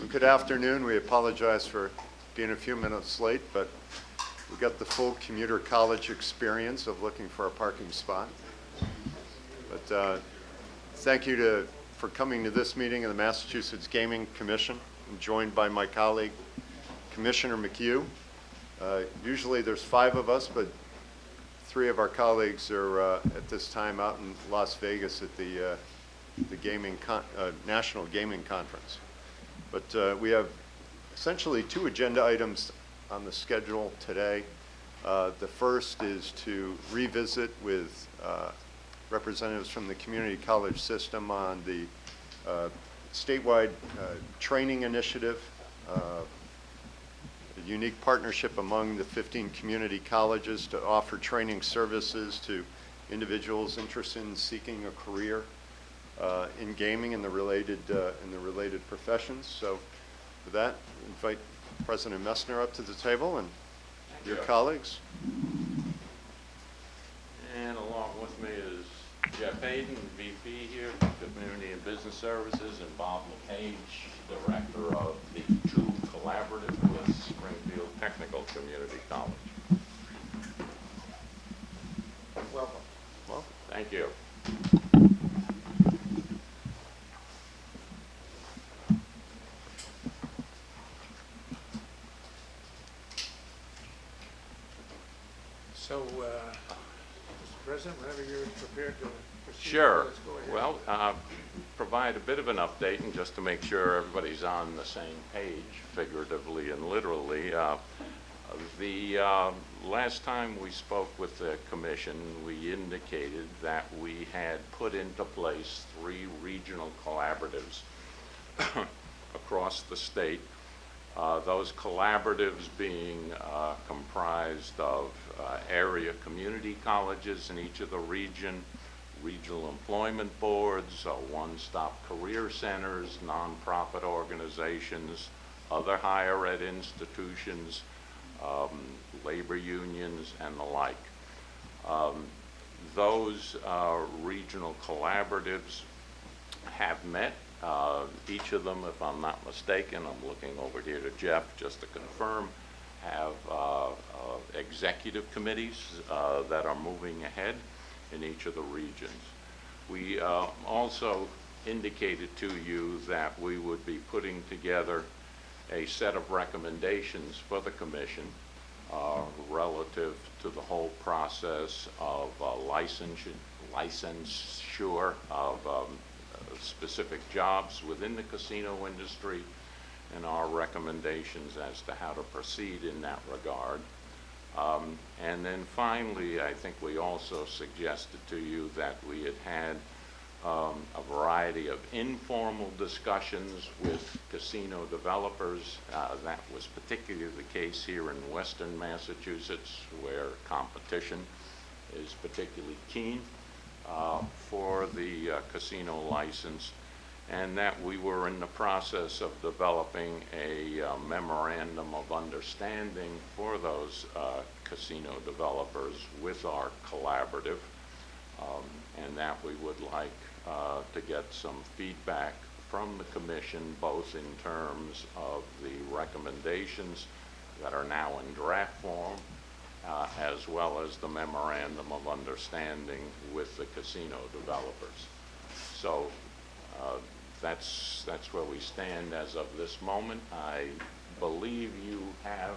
Good afternoon. We apologize for being a few minutes late, but we got the full commuter college experience of looking for a parking spot. But thank you for coming to this meeting of the Massachusetts Gaming Commission. I'm joined by my colleague, Commissioner McHugh. Usually there's 5 of us, but 3 of our colleagues are at this time out in Las Vegas at the National Gaming Conference. But we have essentially 2 agenda items on the schedule today. The first is to revisit with representatives from the community college system on the statewide training initiative, a unique partnership among the 15 community colleges to offer training services to individuals interested in seeking a career in gaming and the related professions. So with that, invite President Messner up to the table and your colleagues. And along with me is Jeff Hayden, VP here, Community and Business Services, and Bob LePage, Director of the TUBE Collaborative with Springfield Technical Community College. Welcome. Well, thank you. So, Mr. President, whenever you're prepared to proceed, Sure. let's go ahead. Well, provide a bit of an update and just to make sure everybody's on the same page, figuratively and literally. The last time we spoke with the commission, we indicated that we had put into place 3 regional collaboratives across the state. Those collaboratives being comprised of area community colleges in each of the regional employment boards, one-stop career centers, nonprofit organizations, other higher ed institutions, labor unions, and the like. Those regional collaboratives have met. Each of them, if I'm not mistaken, I'm looking over here to Jeff just to confirm, have executive committees that are moving ahead in each of the regions. We also indicated to you that we would be putting together a set of recommendations for the commission relative to the whole process of licensure of specific jobs within the casino industry and our recommendations as to how to proceed in that regard. And then finally, I think we also suggested to you that we had a variety of informal discussions with casino developers. That was particularly the case here in Western Massachusetts, where competition is particularly keen for the casino license, and that we were in the process of developing a memorandum of understanding for those casino developers with our collaborative, and that we would like to get some feedback from the commission, both in terms of the recommendations that are now in draft form, as well as the memorandum of understanding with the casino developers. So that's where we stand as of this moment. I believe you have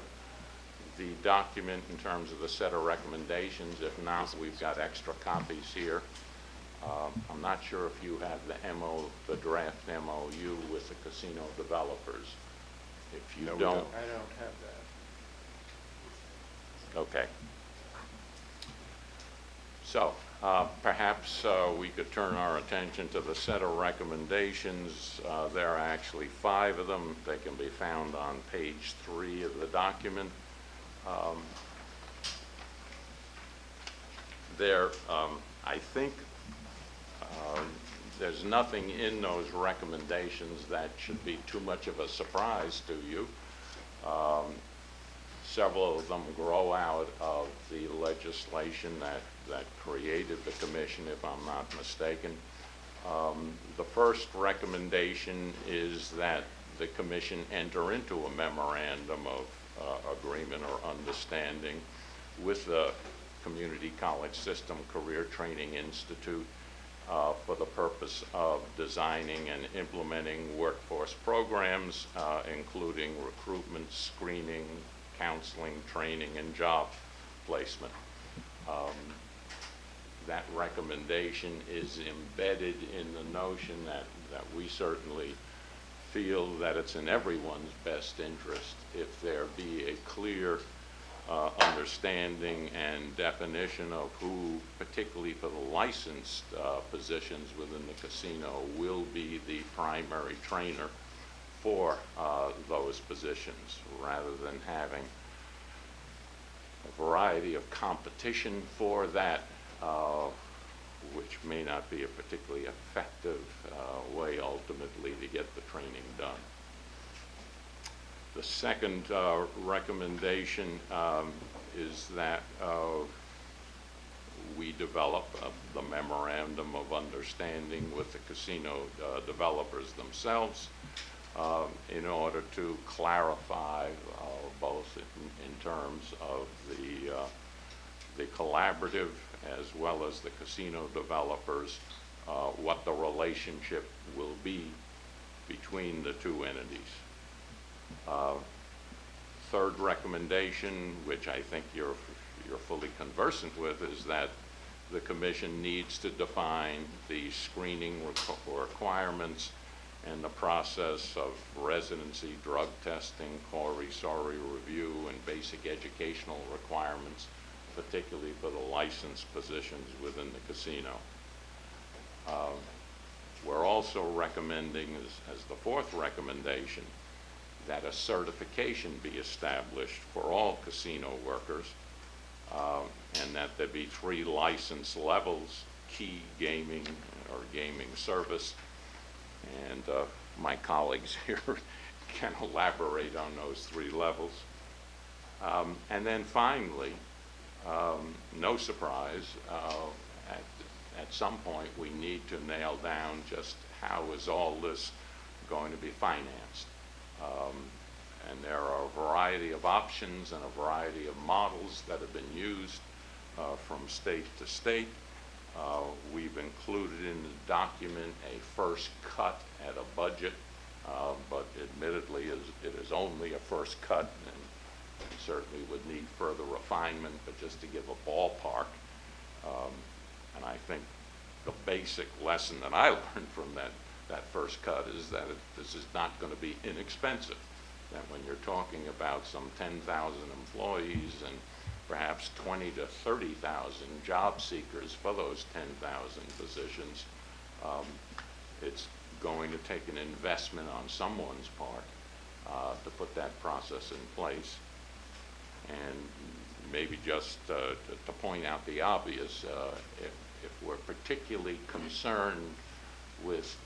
the document in terms of the set of recommendations. If not, we've got extra copies here. I'm not sure if you have the draft MOU with the casino developers. If you don't, I don't have that. okay. So perhaps we could turn our attention to the set of recommendations. There are actually 5 of them. They can be found on page 3 of the document. I think there's nothing in those recommendations that should be too much of a surprise to you. Several of them grow out of the legislation that created the commission, if I'm not mistaken. The first recommendation is that the commission enter into a memorandum of agreement or understanding with the Community College System Career Training Institute for the purpose of designing and implementing workforce programs, including recruitment, screening, counseling, training, and job placement. That recommendation is embedded in the notion that we certainly feel that it's in everyone's best interest if there be a clear understanding and definition of who, particularly for the licensed positions within the casino, will be the primary trainer for those positions, rather than having a variety of competition for that, which may not be a particularly effective way ultimately to get the training done. The second recommendation is that we develop the memorandum of understanding with the casino developers themselves in order to clarify both in terms of the collaborative as well as the casino developers, what the relationship will be between the two entities. Third recommendation, which I think you're fully conversant with, is that the commission needs to define the screening requirements and the process of residency, drug testing, core-sorry review, and basic educational requirements, particularly for the licensed positions within the casino. We're also recommending, as the fourth recommendation, that a certification be established for all casino workers, and that there be 3 license levels: key, gaming, or gaming service. And my colleagues here can elaborate on those 3 levels. And then finally, no surprise, at some point we need to nail down just how is all this going to be financed. And there are a variety of options and a variety of models that have been used from state to state. We've included in the document a first cut at a budget, but admittedly it is only a first cut, and certainly would need further refinement, but just to give a ballpark. And I think the basic lesson that I learned from that first cut is that this is not going to be inexpensive. That when you're talking about some 10,000 employees and perhaps 20 to 30,000 job seekers for those 10,000 positions, it's going to take an investment on someone's part to put that process in place. And maybe just to point out the obvious, if we're particularly concerned with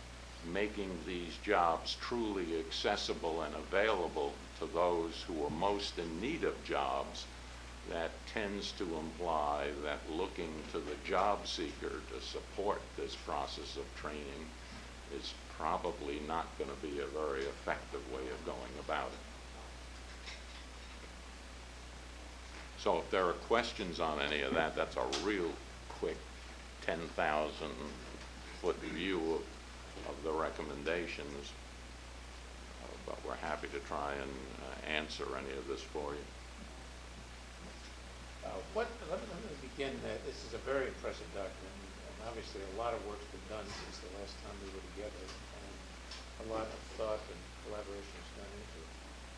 making these jobs truly accessible and available to those who are most in need of jobs, that tends to imply that looking to the job seeker to support this process of training is probably not going to be a very effective way of going about it. So if there are questions on any of that, that's a real quick 10,000-foot view of the recommendations, but we're happy to try and answer any of this for you. Let me begin. This is a very impressive document, and obviously a lot of work's been done since the last time we were together, and a lot of thought and collaboration has gone into it.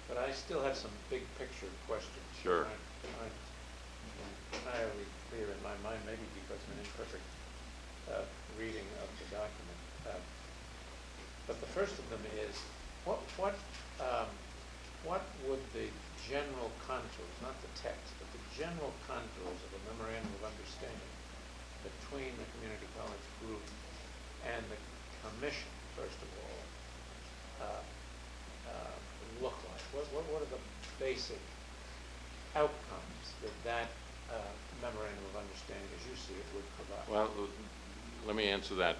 But I still have some big picture questions. Sure. That aren't entirely clear in my mind, maybe because of an imperfect reading of the document. But the first of them is, what would the general contours, not the text, but the general contours of a memorandum of understanding between the community college group and the commission, first of all, look like? What are the basic outcomes that memorandum of understanding, as you see it, would provide? Well, let me answer that.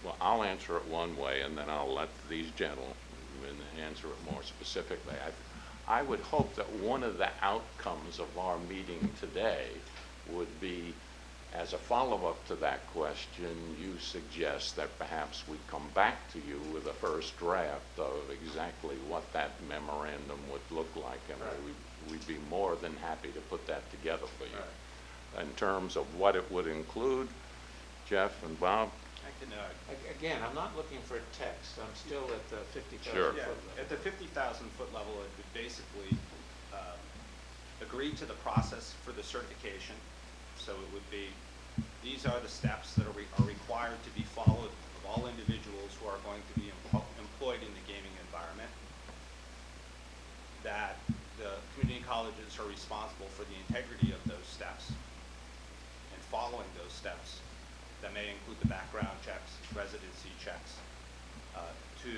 Well, I'll answer it one way, and then I'll let these and answer it more specifically. I would hope that one of the outcomes of our meeting today would be, as a follow-up to that question, you suggest that perhaps we come back to you with a first draft of exactly what that memorandum would look like, and we'd be more than happy to put that together for you. In terms of what it would include, Jeff and Bob? I can, Again, I'm not looking for text. I'm still at the 50,000 Sure. foot yeah, level. at the 50,000-foot level, it would basically agree to the process for the certification. So it would be, these are the steps that are required to be followed of all individuals who are going to be employed in the gaming environment. That the community colleges are responsible for the integrity of those steps and following those steps. That may include the background checks, residency checks, to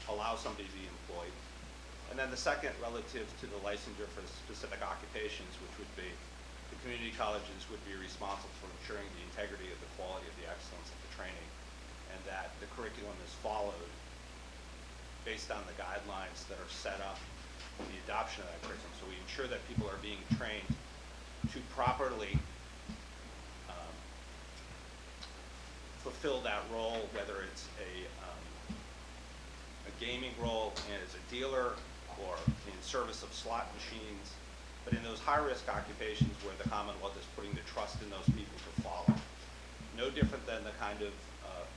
allow somebody to be employed. And then the second, relative to the licensure for specific occupations, which would be the community colleges would be responsible for ensuring the integrity of the quality of the excellence of the training, and that the curriculum is followed based on the guidelines that are set up in the adoption of that curriculum. So we ensure that people are being trained to properly fulfill that role, whether it's a gaming role as a dealer or in service of slot machines, but in those high-risk occupations where the Commonwealth is putting the trust in those people to follow. No different than the kind of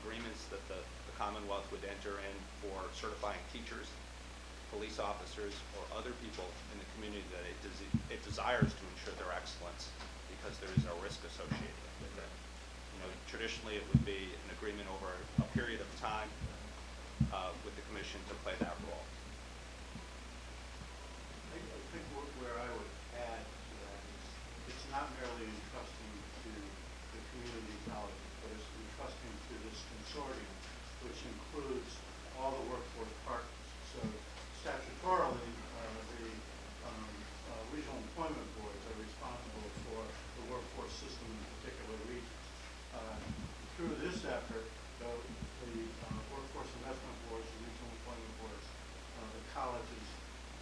agreements that the Commonwealth would enter in for certifying teachers, police officers, or other people in the community that it desires to ensure their excellence because there is a risk associated with it. You know, traditionally it would be an agreement over a period of time with the commission to play that role. I think where I would add to that is it's not merely entrusting to the community colleges, but it's entrusting to this consortium, which includes all the workforce partners. So statutorily, the regional employment boards are responsible for the workforce system in particular regions. Through this effort, the workforce investment boards, the regional employment boards, the colleges,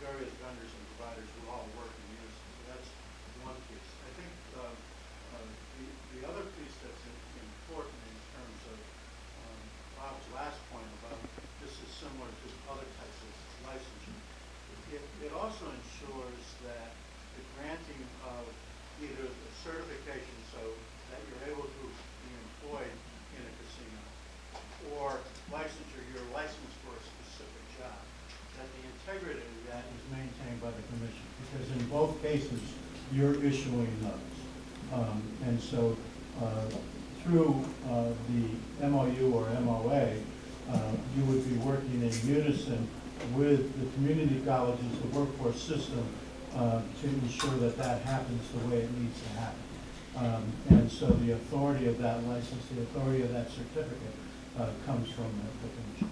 various vendors and providers who all work in unison. So that's one piece. I think the other piece that's important in terms of Bob's last point about this is similar to other types of licensure. It also ensures that the granting of either the certification so that you're able to be employed in a casino, or licensure, you're licensed for a specific job, that the integrity of that is maintained by the commission, because in both cases, you're issuing those. And so through the MOU or MOA, you would be working in unison with the community colleges, the workforce system, to ensure that that happens the way it needs to happen. And so the authority of that license, the authority of that certificate comes from the commission.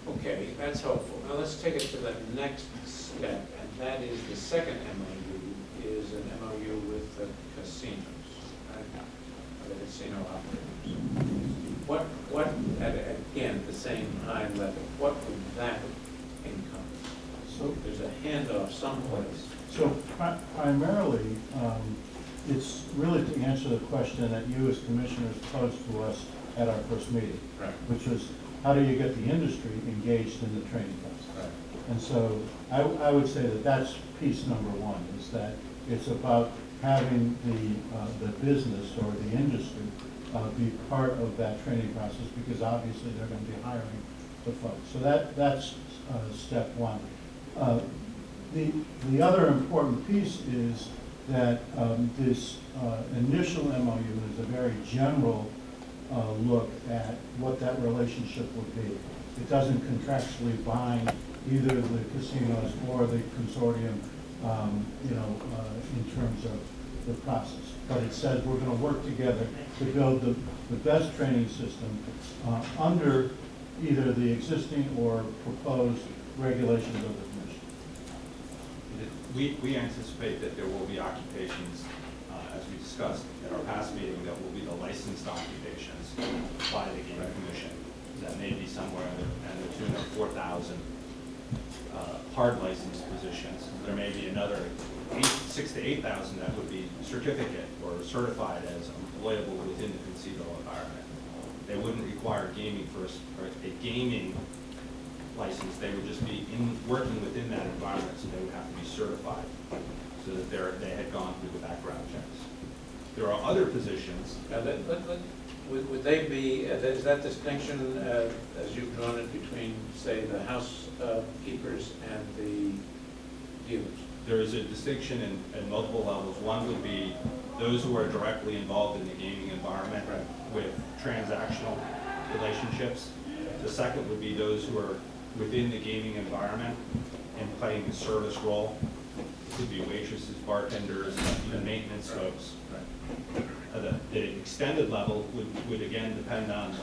Okay, that's helpful. Now let's take it to the next step, and that is the second MOU is an MOU with the casinos, right? The casino operators. What, again, at the same high level, what would that encompass? So there's a handoff someplace. So primarily, it's really to answer the question that you as commissioners posed to us at our first meeting, Right. which was, how do you get the industry engaged in the training process? Right. And so I would say that that's piece number one, is that it's about having the business or the industry be part of that training process, because obviously they're going to be hiring the folks. So that's step one. The other important piece is that this initial MOU is a very general look at what that relationship would be. It doesn't contractually bind either the casinos or the consortium, in terms of the process. But it says we're going to work together to build the best training system under either the existing or proposed regulations of the commission. We anticipate that there will be occupations, as we discussed at our past meeting, that will be the licensed occupations by the Gaming Commission. that may be somewhere in the tune of 4,000 hard license positions. There may be another 6,000 to 8,000 that would be certificate or certified as employable within the casino environment. They wouldn't require gaming or a gaming license. They would just be working within that environment, so they would have to be certified so that they had gone through the background checks. There are other positions. Now, would they be, is that distinction, as you've drawn it, between, say, the housekeepers and the dealers? There is a distinction in multiple levels. One would be those who are directly involved in the gaming environment with transactional relationships. The second would be those who are within the gaming environment and playing a service role. It could be waitresses, bartenders, even maintenance folks. The extended level would again depend on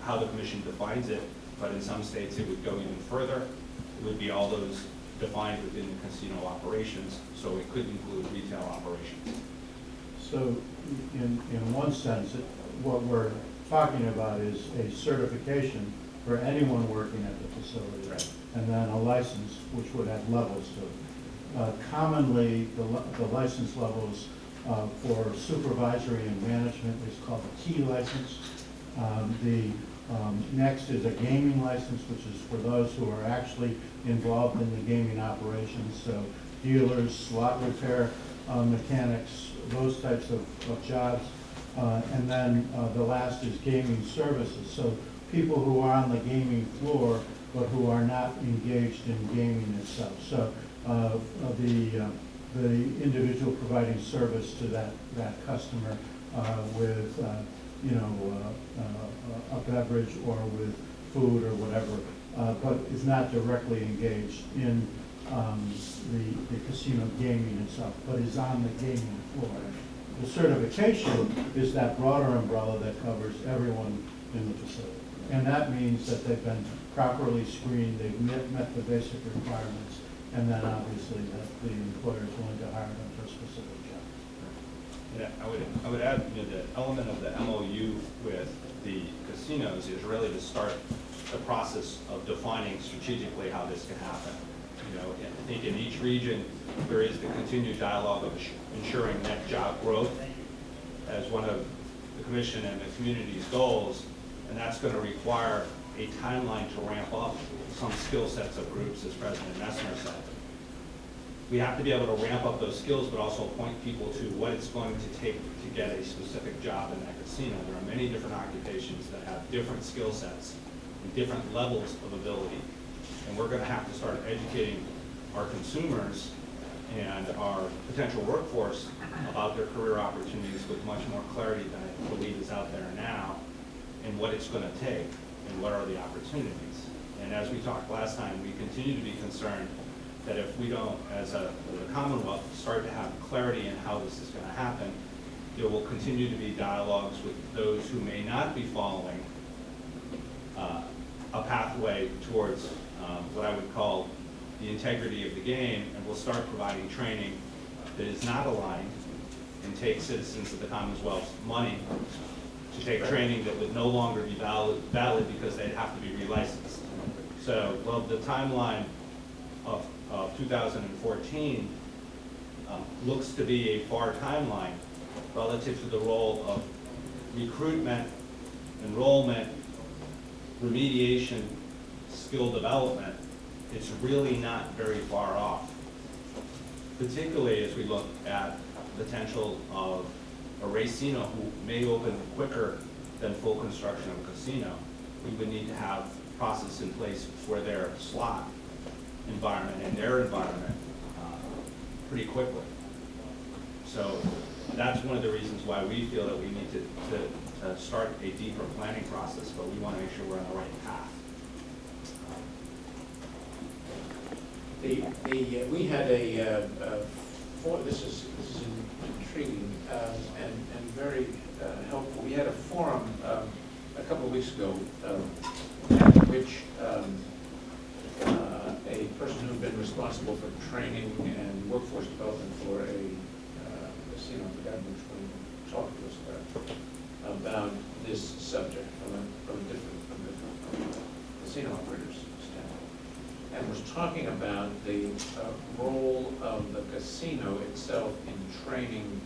how the commission defines it, but in some states it would go even further. It would be all those defined within the casino operations, so it could include retail operations. So in one sense, what we're talking about is a certification for anyone working at the facility. Right. And then a license, which would have levels to it. Commonly, the license levels for supervisory and management is called a key license. Next is a gaming license, which is for those who are actually involved in the gaming operations, so dealers, slot repair mechanics, those types of jobs. And then the last is gaming services, so people who are on the gaming floor but who are not engaged in gaming itself. So the individual providing service to that customer with a beverage or with food or whatever, but is not directly engaged in the casino gaming itself, but is on the gaming floor. The certification is that broader umbrella that covers everyone in the facility. And that means that they've been properly screened, they've met the basic requirements, and then obviously that the employer is willing to hire them for a specific job. Yeah, I would add, the element of the MOU with the casinos is really to start the process of defining strategically how this can happen. I think in each region there is the continued dialogue of ensuring net job growth as one of the commission and the community's goals, and that's going to require a timeline to ramp up some skill sets of groups, as President Messner said. We have to be able to ramp up those skills, but also point people to what it's going to take to get a specific job in that casino. There are many different occupations that have different skill sets and different levels of ability. And we're going to have to start educating our consumers and our potential workforce about their career opportunities with much more clarity than I believe is out there now, and what it's going to take and what are the opportunities. And as we talked last time, we continue to be concerned that if we don't, as a Commonwealth, start to have clarity in how this is going to happen, there will continue to be dialogues with those who may not be following a pathway towards what I would call the integrity of the game, and we'll start providing training that is not aligned and take citizens of the Commonwealth's money to take training that would no longer be valid because they'd have to be relicensed. So, well, the timeline of 2014 looks to be a far timeline relative to the role of recruitment, enrollment, remediation, skill development. It's really not very far off, particularly as we look at the potential of a racino who may open quicker than full construction of a casino. We would need to have a process in place for their slot environment and their environment pretty quickly. So that's one of the reasons why we feel that we need to start a deeper planning process, but we want to make sure we're on the right path. We had this is intriguing and very helpful. We had a forum a couple of weeks ago at which a person who had been responsible for training and workforce development for a casino, I forgot which one, talked to us about this subject from a different casino operators staff, and was talking about the role of the casino itself in training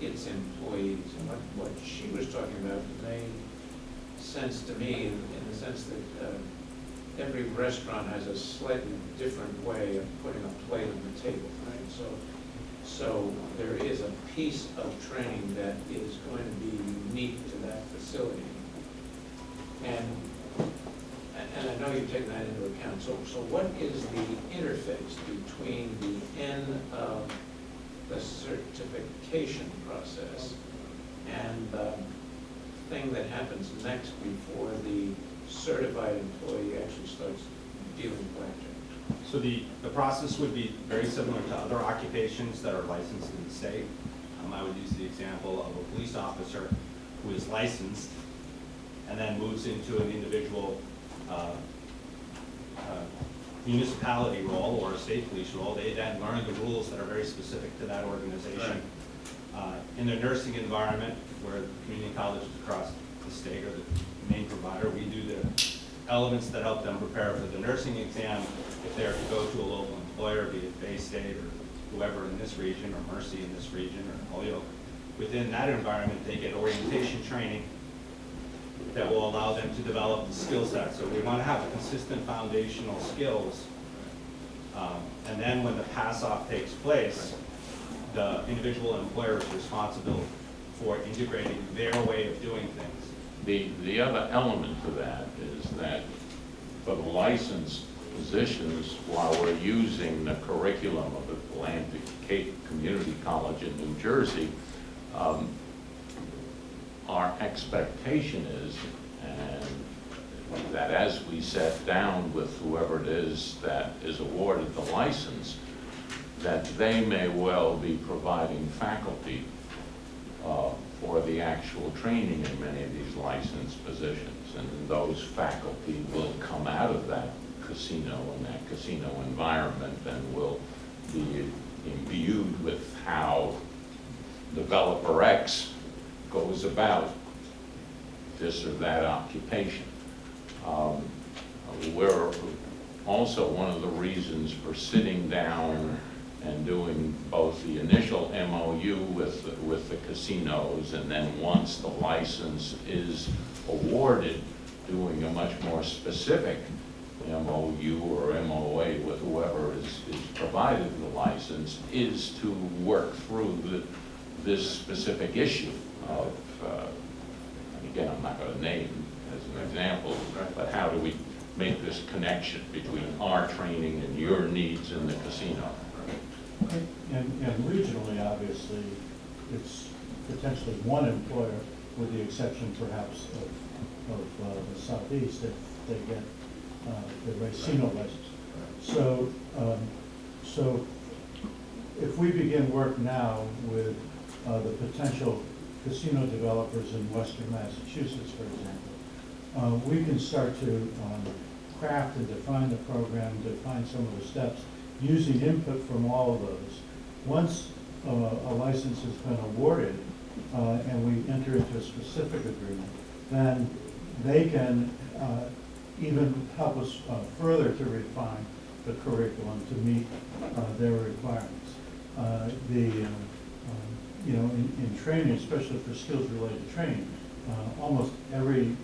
its employees. And what she was talking about made sense to me in the sense that every restaurant has a slightly different way of putting a plate on the table, right? So there is a piece of training that is going to be unique to that facility. And I know you've taken that into account. So what is the interface between the end of the certification process and the thing that happens next before the certified employee actually starts dealing blackjack? So the process would be very similar to other occupations that are licensed in the state. I would use the example of a police officer who is licensed and then moves into an individual municipality role or a state police role. They then learn the rules that are very specific to that organization. In the nursing environment, where community colleges across the state are the main provider, we do the elements that help them prepare for the nursing exam if they're to go to a local employer, be it Bay State or whoever in this region, or Mercy in this region, or Holyoke. Within that environment, they get orientation training that will allow them to develop the skill set. So we want to have consistent foundational skills. And then when the pass-off takes place, the individual employer is responsible for integrating their way of doing things. The other element to that is that for the licensed positions, while we're using the curriculum of Atlantic Cape Community College in New Jersey, our expectation is that as we sit down with whoever it is that is awarded the license, that they may well be providing faculty for the actual training in many of these licensed positions. And those faculty will come out of that casino and that casino environment and will be imbued with how developer X goes about this or that occupation. We're also, one of the reasons for sitting down and doing both the initial MOU with the casinos, and then once the license is awarded, doing a much more specific MOU or MOA with whoever is provided the license, is to work through this specific issue of, and again, I'm not going to name as an example, but how do we make this connection between our training and your needs in the casino? And regionally, obviously, it's potentially one employer, with the exception perhaps of the Southeast, if they get the casino license. So if we begin work now with the potential casino developers in Western Massachusetts, for example, we can start to craft and define the program, define some of the steps, using input from all of those. Once a license has been awarded and we enter into a specific agreement, then they can even help us further to refine the curriculum to meet their requirements. In training, especially for skills-related training, almost every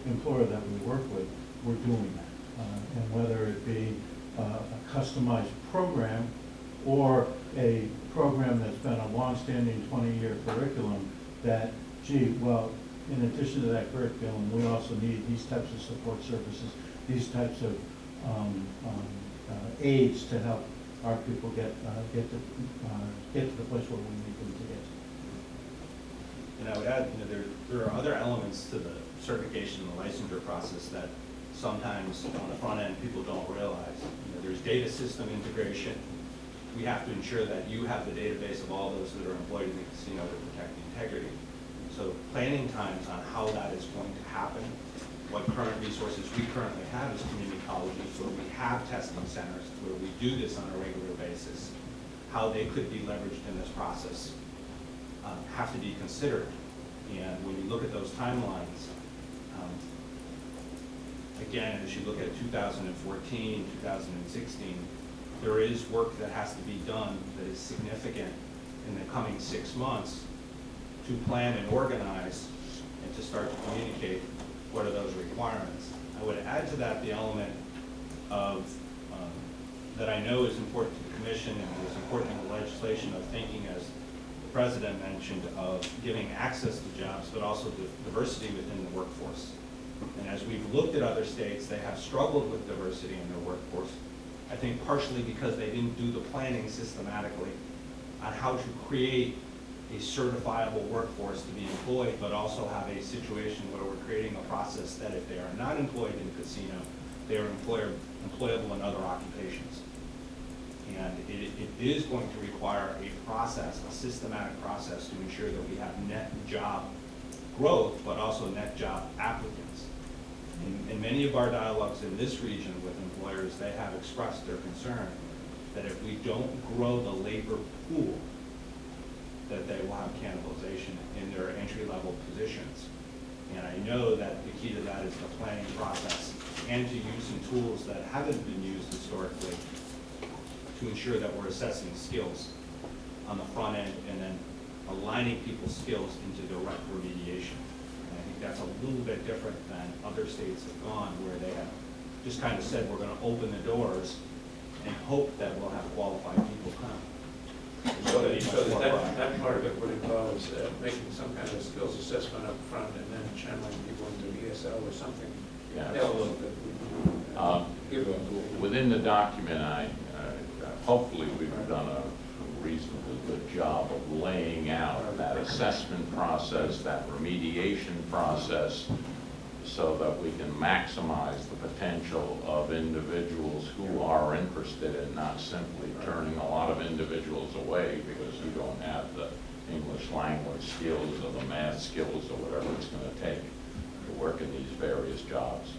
employer that we work with, we're doing that. And whether it be a customized program or a program that's been a long-standing 20-year curriculum that, gee, well, in addition to that curriculum, we also need these types of support services, these types of aids to help our people get to the place where we need them to get to. And I would add, there are other elements to the certification and the licensure process that sometimes on the front end people don't realize. There's data system integration. We have to ensure that you have the database of all those that are employed in the casino to protect the integrity. So planning times on how that is going to happen, what current resources we currently have as community colleges, where we have testing centers, where we do this on a regular basis, how they could be leveraged in this process, have to be considered. And when you look at those timelines, again, as you look at 2014, 2016, there is work that has to be done that is significant in the coming 6 months to plan and organize and to start to communicate what are those requirements. I would add to that the element of, that I know is important to the commission and is important in the legislation of thinking, as the president mentioned, of giving access to jobs, but also diversity within the workforce. And as we've looked at other states, they have struggled with diversity in their workforce. I think partially because they didn't do the planning systematically on how to create a certifiable workforce to be employed, but also have a situation where we're creating a process that if they are not employed in a casino, they are employable in other occupations. And it is going to require a process, a systematic process to ensure that we have net job growth, but also net job applicants. In many of our dialogues in this region with employers, they have expressed their concern that if we don't grow the labor pool, that they will have cannibalization in their entry-level positions. And I know that the key to that is the planning process and to use some tools that haven't been used historically to ensure that we're assessing skills on the front end and then aligning people's skills into direct remediation. And I think that's a little bit different than other states have gone, where they have just kind of said, we're going to open the doors and hope that we'll have qualified people come. So that part of it would involve making some kind of skills assessment up front and then channeling people into ESL or something Yeah, else absolutely. that would give them. Within the document, hopefully we've done a reasonably good job of laying out that assessment process, that remediation process, so that we can maximize the potential of individuals who are interested in not simply turning a lot of individuals away because you don't have the English language skills or the math skills or whatever it's going to take to work in these various jobs.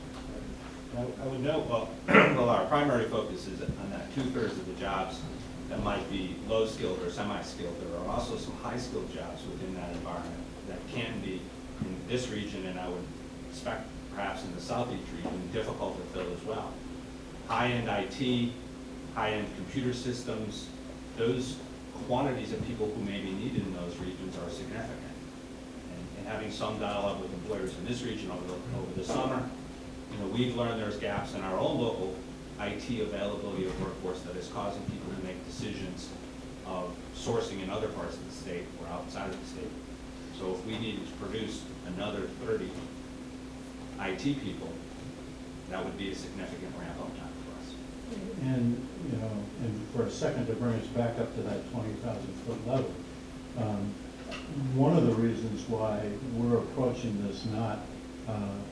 I would note, well, our primary focus is on that 2/3 of the jobs that might be low-skilled or semi-skilled. There are also some high-skilled jobs within that environment that can be, in this region, and I would expect perhaps in the southeast region, difficult to fill as well. High-end IT, high-end computer systems, those quantities of people who may be needed in those regions are significant. And having some dialogue with employers in this region over the summer, we've learned there's gaps in our own local IT availability of workforce that is causing people to make decisions of sourcing in other parts of the state or outside of the state. So if we needed to produce another 30 IT people, that would be a significant ramp-up time for us. And, and for a second to bring us back up to that 20,000-foot level, one of the reasons why we're approaching this not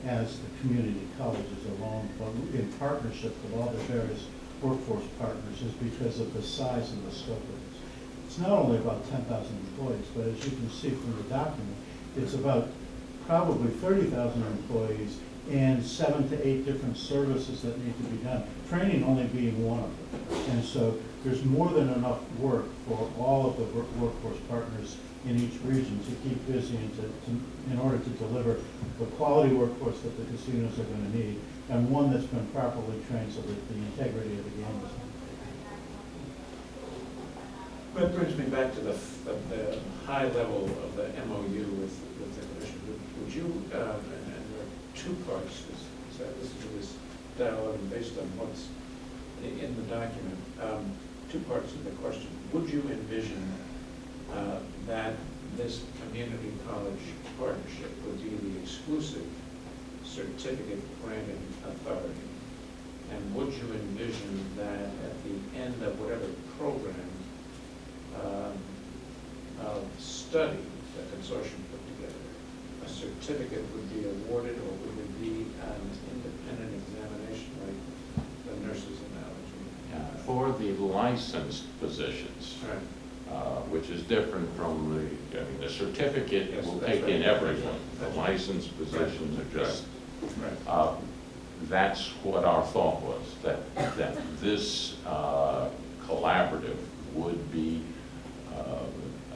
as the community colleges alone, but in partnership with all the various workforce partners, is because of the size and the scope of this. It's not only about 10,000 employees, but as you can see from the document, it's about probably 30,000 employees and 7 to 8 different services that need to be done, training only being one of them. And so there's more than enough work for all of the workforce partners in each region to keep busy and in order to deliver the quality workforce that the casinos are going to need, and one that's been properly trained so that the integrity of the game is maintained. That brings me back to the high level of the MOU with the commission. Would you, and there are two parts, as I listen to this dialogue and based on what's in the document, two parts of the question. Would you envision that this community college partnership would be the exclusive certificate granting authority? And would you envision that at the end of whatever program of study the consortium put together, a certificate would be awarded, or would it be an independent examination like the nurse's analogy? For the licensed positions, Right. Which is different from the certificate Yes, will that's take in right. everything. The That's right. licensed positions are just, Right. that's what our thought was, that this collaborative would be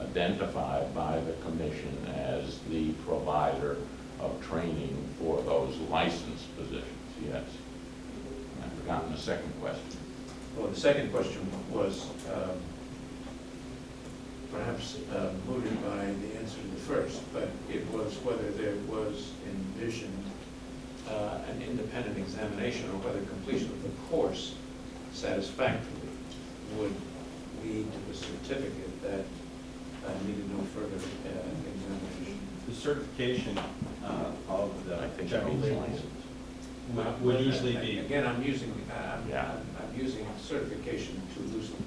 identified by the commission as the provider of training for those licensed positions. Yes. I've forgotten the second question. Well, the second question was perhaps mooted by the answer to the first, but it was whether there was envisioned an independent examination or whether completion of the course satisfactorily would lead to a certificate that needed no further examination. The certification of the I think general it means labels license. would usually be, Again, I'm using certification too loosely.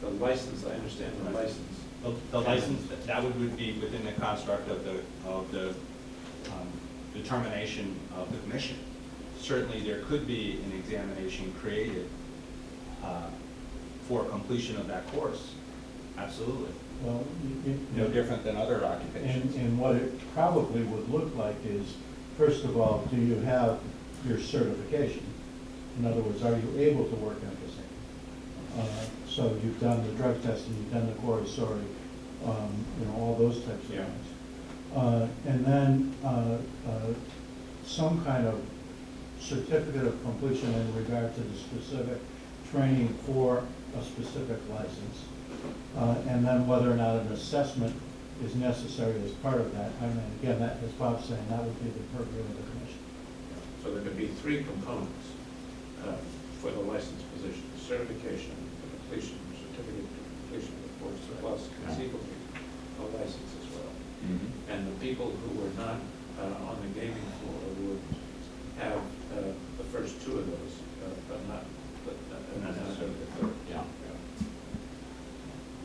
The license, I understand the license. the license, that would be within the construct of the determination of the commission. Certainly, there could be an examination created for completion of that course. Absolutely. Well, No different than other occupations. And what it probably would look like is, first of all, do you have your certification? In other words, are you able to work in a casino? So you've done the drug testing, you've done the core sorry, all those types of Yeah. things. And then some kind of certificate of completion in regard to the specific training for a specific license. And then whether or not an assessment is necessary as part of that. I mean, again, that, as Bob's saying, that would be the purview of the commission. So there could be three components for the license position: certification, completion, certificate of completion of the course, plus conceivably a license as well. Mhm. And the people who were not on the gaming floor would have the first two of those, but not necessarily the third. Yeah.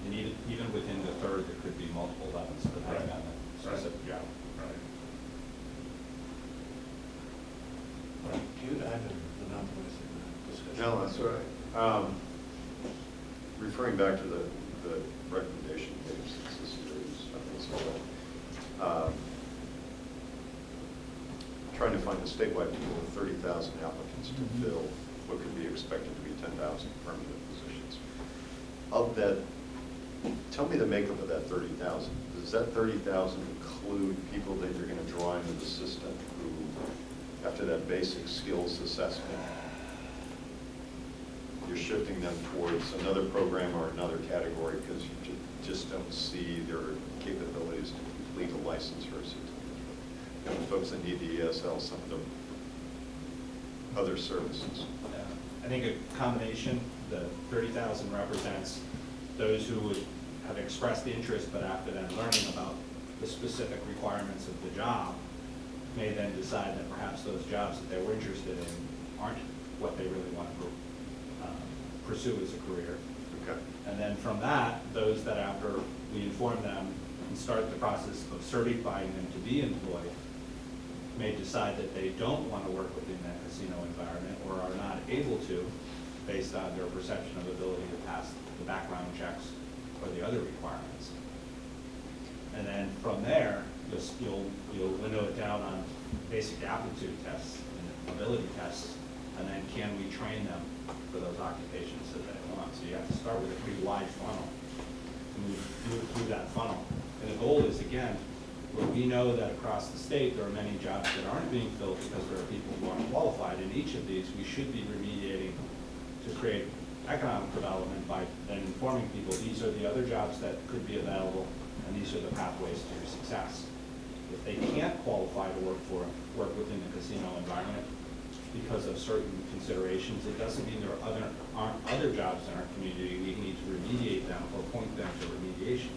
And even within the third, there could be multiple levels depending on the specific job. I've been monopolizing the discussion. No, that's all right. Referring back to the recommendation page, since this is, I think it's all right. Trying to find a statewide pool of 30,000 applicants to fill what could be expected to be 10,000 permanent positions. Of that, tell me the makeup of that 30,000. Does that 30,000 include people that you're going to draw into the system who, after that basic skills assessment, you're shifting them towards another program or another category because you just don't see their capabilities to complete a license or a certificate? The folks that need the ESL, some of the other services. I think a combination, the 30,000 represents those who would have expressed interest, but after then learning about the specific requirements of the job, may then decide that perhaps those jobs that they were interested in aren't what they really want to pursue as a career. Okay. And then from that, those that after we inform them and start the process of certifying them to be employed, may decide that they don't want to work within that casino environment or are not able to based on their perception of ability to pass the background checks or the other requirements. And then from there, you'll window it down on basic aptitude tests and ability tests, and then can we train them for those occupations that they want. So you have to start with a pretty wide funnel to move through that funnel. And the goal is, again, where we know that across the state there are many jobs that aren't being filled because there are people who aren't qualified. In each of these, we should be remediating to create economic development by then informing people these are the other jobs that could be available and these are the pathways to your success. If they can't qualify to work within the casino environment because of certain considerations, it doesn't mean there aren't other jobs in our community. We need to remediate them or point them to remediation.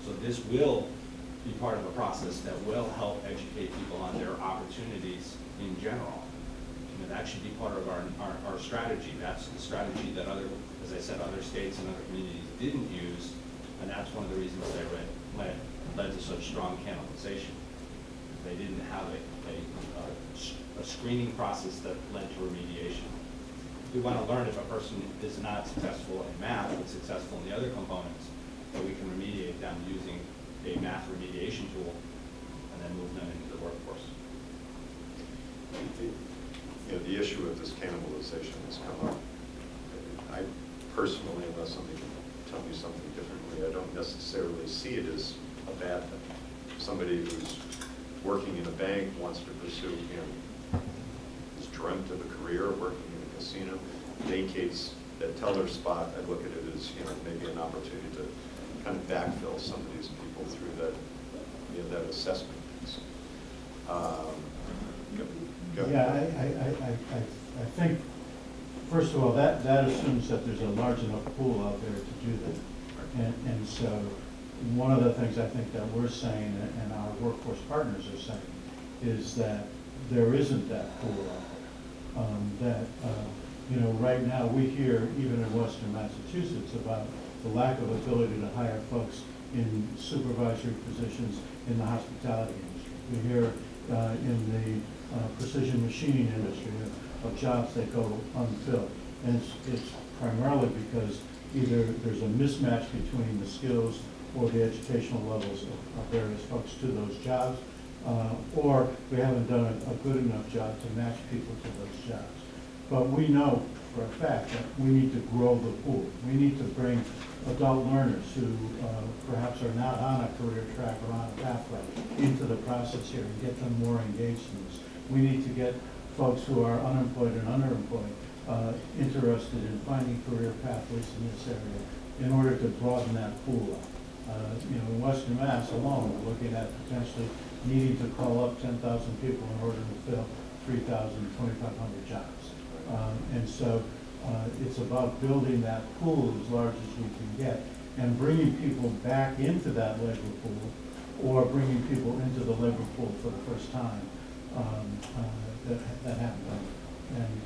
So this will be part of a process that will help educate people on their opportunities in general. That should be part of our strategy. That's the strategy that as I said, other states and other communities didn't use, and that's one of the reasons they led to such strong cannibalization. They didn't have a screening process that led to remediation. We want to learn if a person is not successful in math but successful in the other components, so we can remediate them using a math remediation tool and then move them into the workforce. The issue of this cannibalization has come up. I personally, unless somebody can tell me something differently, I don't necessarily see it as a bad thing. Somebody who's working in a bank wants to pursue, is dreamt of a career working in a casino vacates that teller spot, I look at it as, you know, maybe an opportunity to kind of backfill some of these people through that, you know, that assessment piece. Go Yeah, ahead. I think, first of all, that assumes that there's a large enough pool out there to do that. And so, one of the things I think that we're saying, and our workforce partners are saying, is that there isn't that pool out there. You know, right now, we hear, even in Western Massachusetts, about the lack of ability to hire folks in supervisory positions in the hospitality industry. We hear in the precision machining industry of jobs that go unfilled. And it's primarily because either there's a mismatch between the skills or the educational levels of various folks to those jobs, or we haven't done a good enough job to match people to those jobs. But we know for a fact that we need to grow the pool. We need to bring adult learners who perhaps are not on a career track or on a pathway into the process here and get them more engaged in this. We need to get folks who are unemployed and underemployed interested in finding career pathways in this area in order to broaden that pool up. You know, in Western Mass alone, we're looking at potentially needing to call up 10,000 people in order to fill 3,000, 2,500 jobs. And so it's about building that pool as large as we can get and bringing people back into that labor pool or bringing people into the labor pool for the first time that haven't done it. And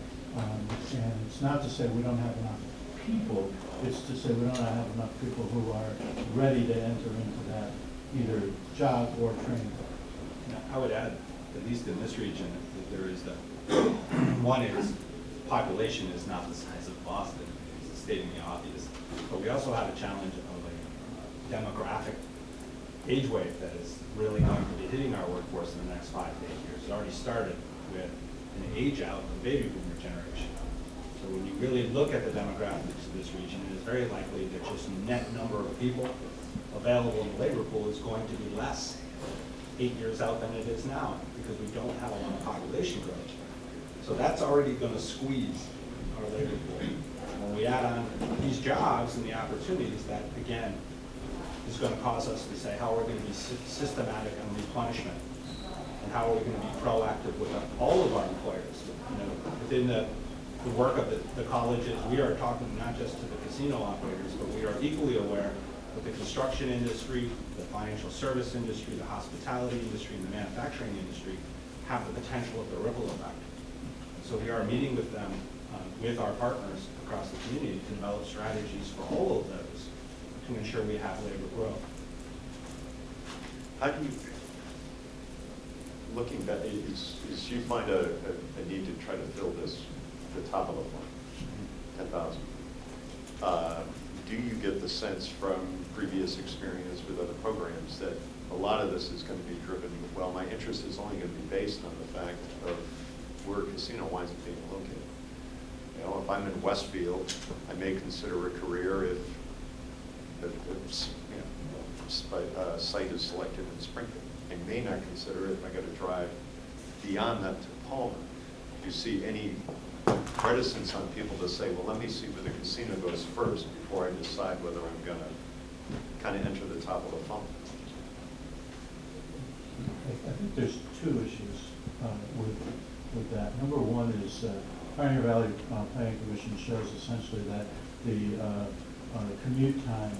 it's not to say we don't have enough people, it's to say we don't have enough people who are ready to enter into that either job or training. Now, I would add, at least in this region, that there is one is population is not the size of Boston, it's stating the obvious. But we also have a challenge of a demographic age wave that is really going to be hitting our workforce in the next 5 to 8 years. It already started with an age out of the baby boomer generation. So when you really look at the demographics of this region, it is very likely that just net number of people available in the labor pool is going to be less 8 years out than it is now, because we don't have a lot of population growth. So that's already going to squeeze our labor pool. When we add on these jobs and the opportunities, that again is going to cause us to say how we're going to be systematic on replenishment, and how are we going to be proactive with all of our employers. You know, within the work of the colleges, we are talking not just to the casino operators, but we are equally aware that the construction industry, the financial service industry, the hospitality industry, and the manufacturing industry have the potential of the ripple effect. So we are meeting with them, with our partners across the community, to develop strategies for all of those to ensure we have labor growth. How do you, looking back, is you find a need to try to fill this, the top of the funnel, 10,000. Do you get the sense from previous experience with other programs that a lot of this is going to be driven, well, my interest is only going to be based on the fact of where a casino winds up being located? You know, if I'm in Westfield, I may consider a career if you know, site is selected in Springfield. I may not consider it if I got to drive beyond that to Palmer. Do you see any reticence on people to say, well, let me see where the casino goes first before I decide whether I'm going to kind of enter the top of the funnel? I think there's two issues with that. Number one is Pioneer Valley Planning Commission shows essentially that the commute time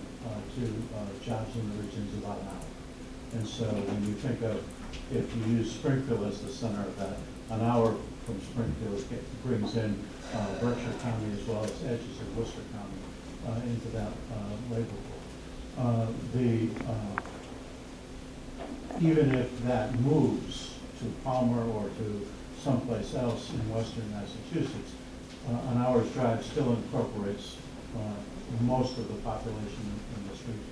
to jobs in the region is about an hour. And so when you think of, if you use Springfield as the center of that, an hour from Springfield brings in Berkshire County as well as edges of Worcester County into that labor pool. Even if that moves to Palmer or to someplace else in western Massachusetts, an hour's drive still incorporates most of the population in this region.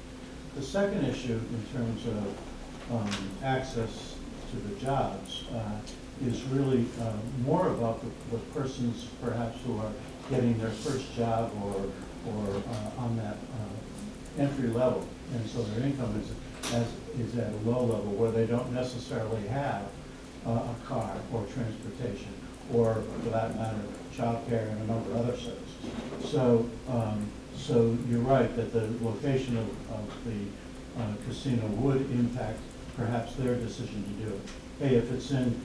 The second issue in terms of access to the jobs is really more about the persons perhaps who are getting their first job or on that entry level, and so their income is at a low level where they don't necessarily have a car or transportation, or for that matter, childcare and a number of other services. So, so you're right that the location of the casino would impact perhaps their decision to do it. Hey, if it's in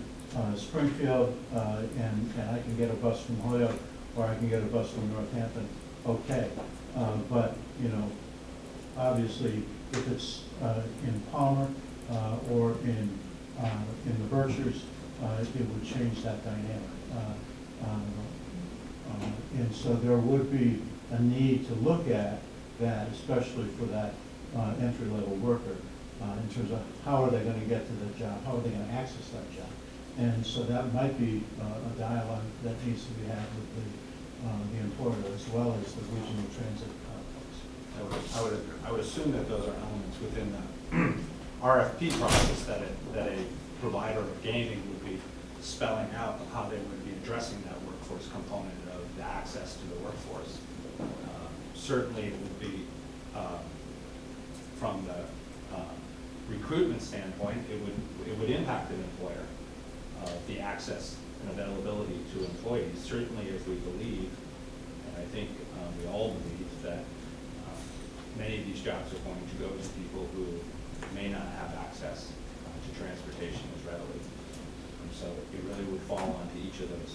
Springfield and I can get a bus from Holyoke or I can get a bus from Northampton, okay. But, you know, obviously, if it's in Palmer or in the Berkshires, it would change that dynamic. And so there would be a need to look at that, especially for that entry-level worker, in terms of how are they going to get to the job, how are they going to access that job. And so that might be a dialogue that needs to be had with the employer as well as the regional transit folks. I would assume that those are elements within the RFP process that a provider of gaming would be spelling out of how they would be addressing that workforce component of the access to the workforce. Certainly it would be, from the recruitment standpoint, it would impact an employer, the access and availability to employees. Certainly if we believe, and I think we all believe, that many of these jobs are going to go to people who may not have access to transportation as readily. And so it really would fall onto each of those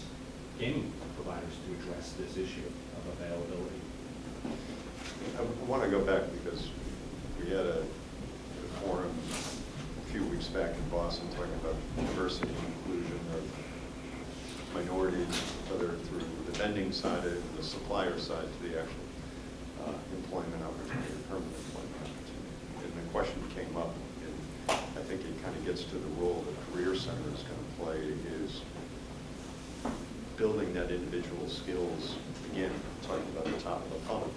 gaming providers to address this issue of availability. I want to go back because we had a forum a few weeks back in Boston talking about diversity and inclusion of minorities, whether through the vending side or the supplier side to the actual employment opportunity, permanent employment opportunity. And the question came up, and I think it kind of gets to the role the Career Center is going to play, is building that individual skills, again, talking about the top of the funnel,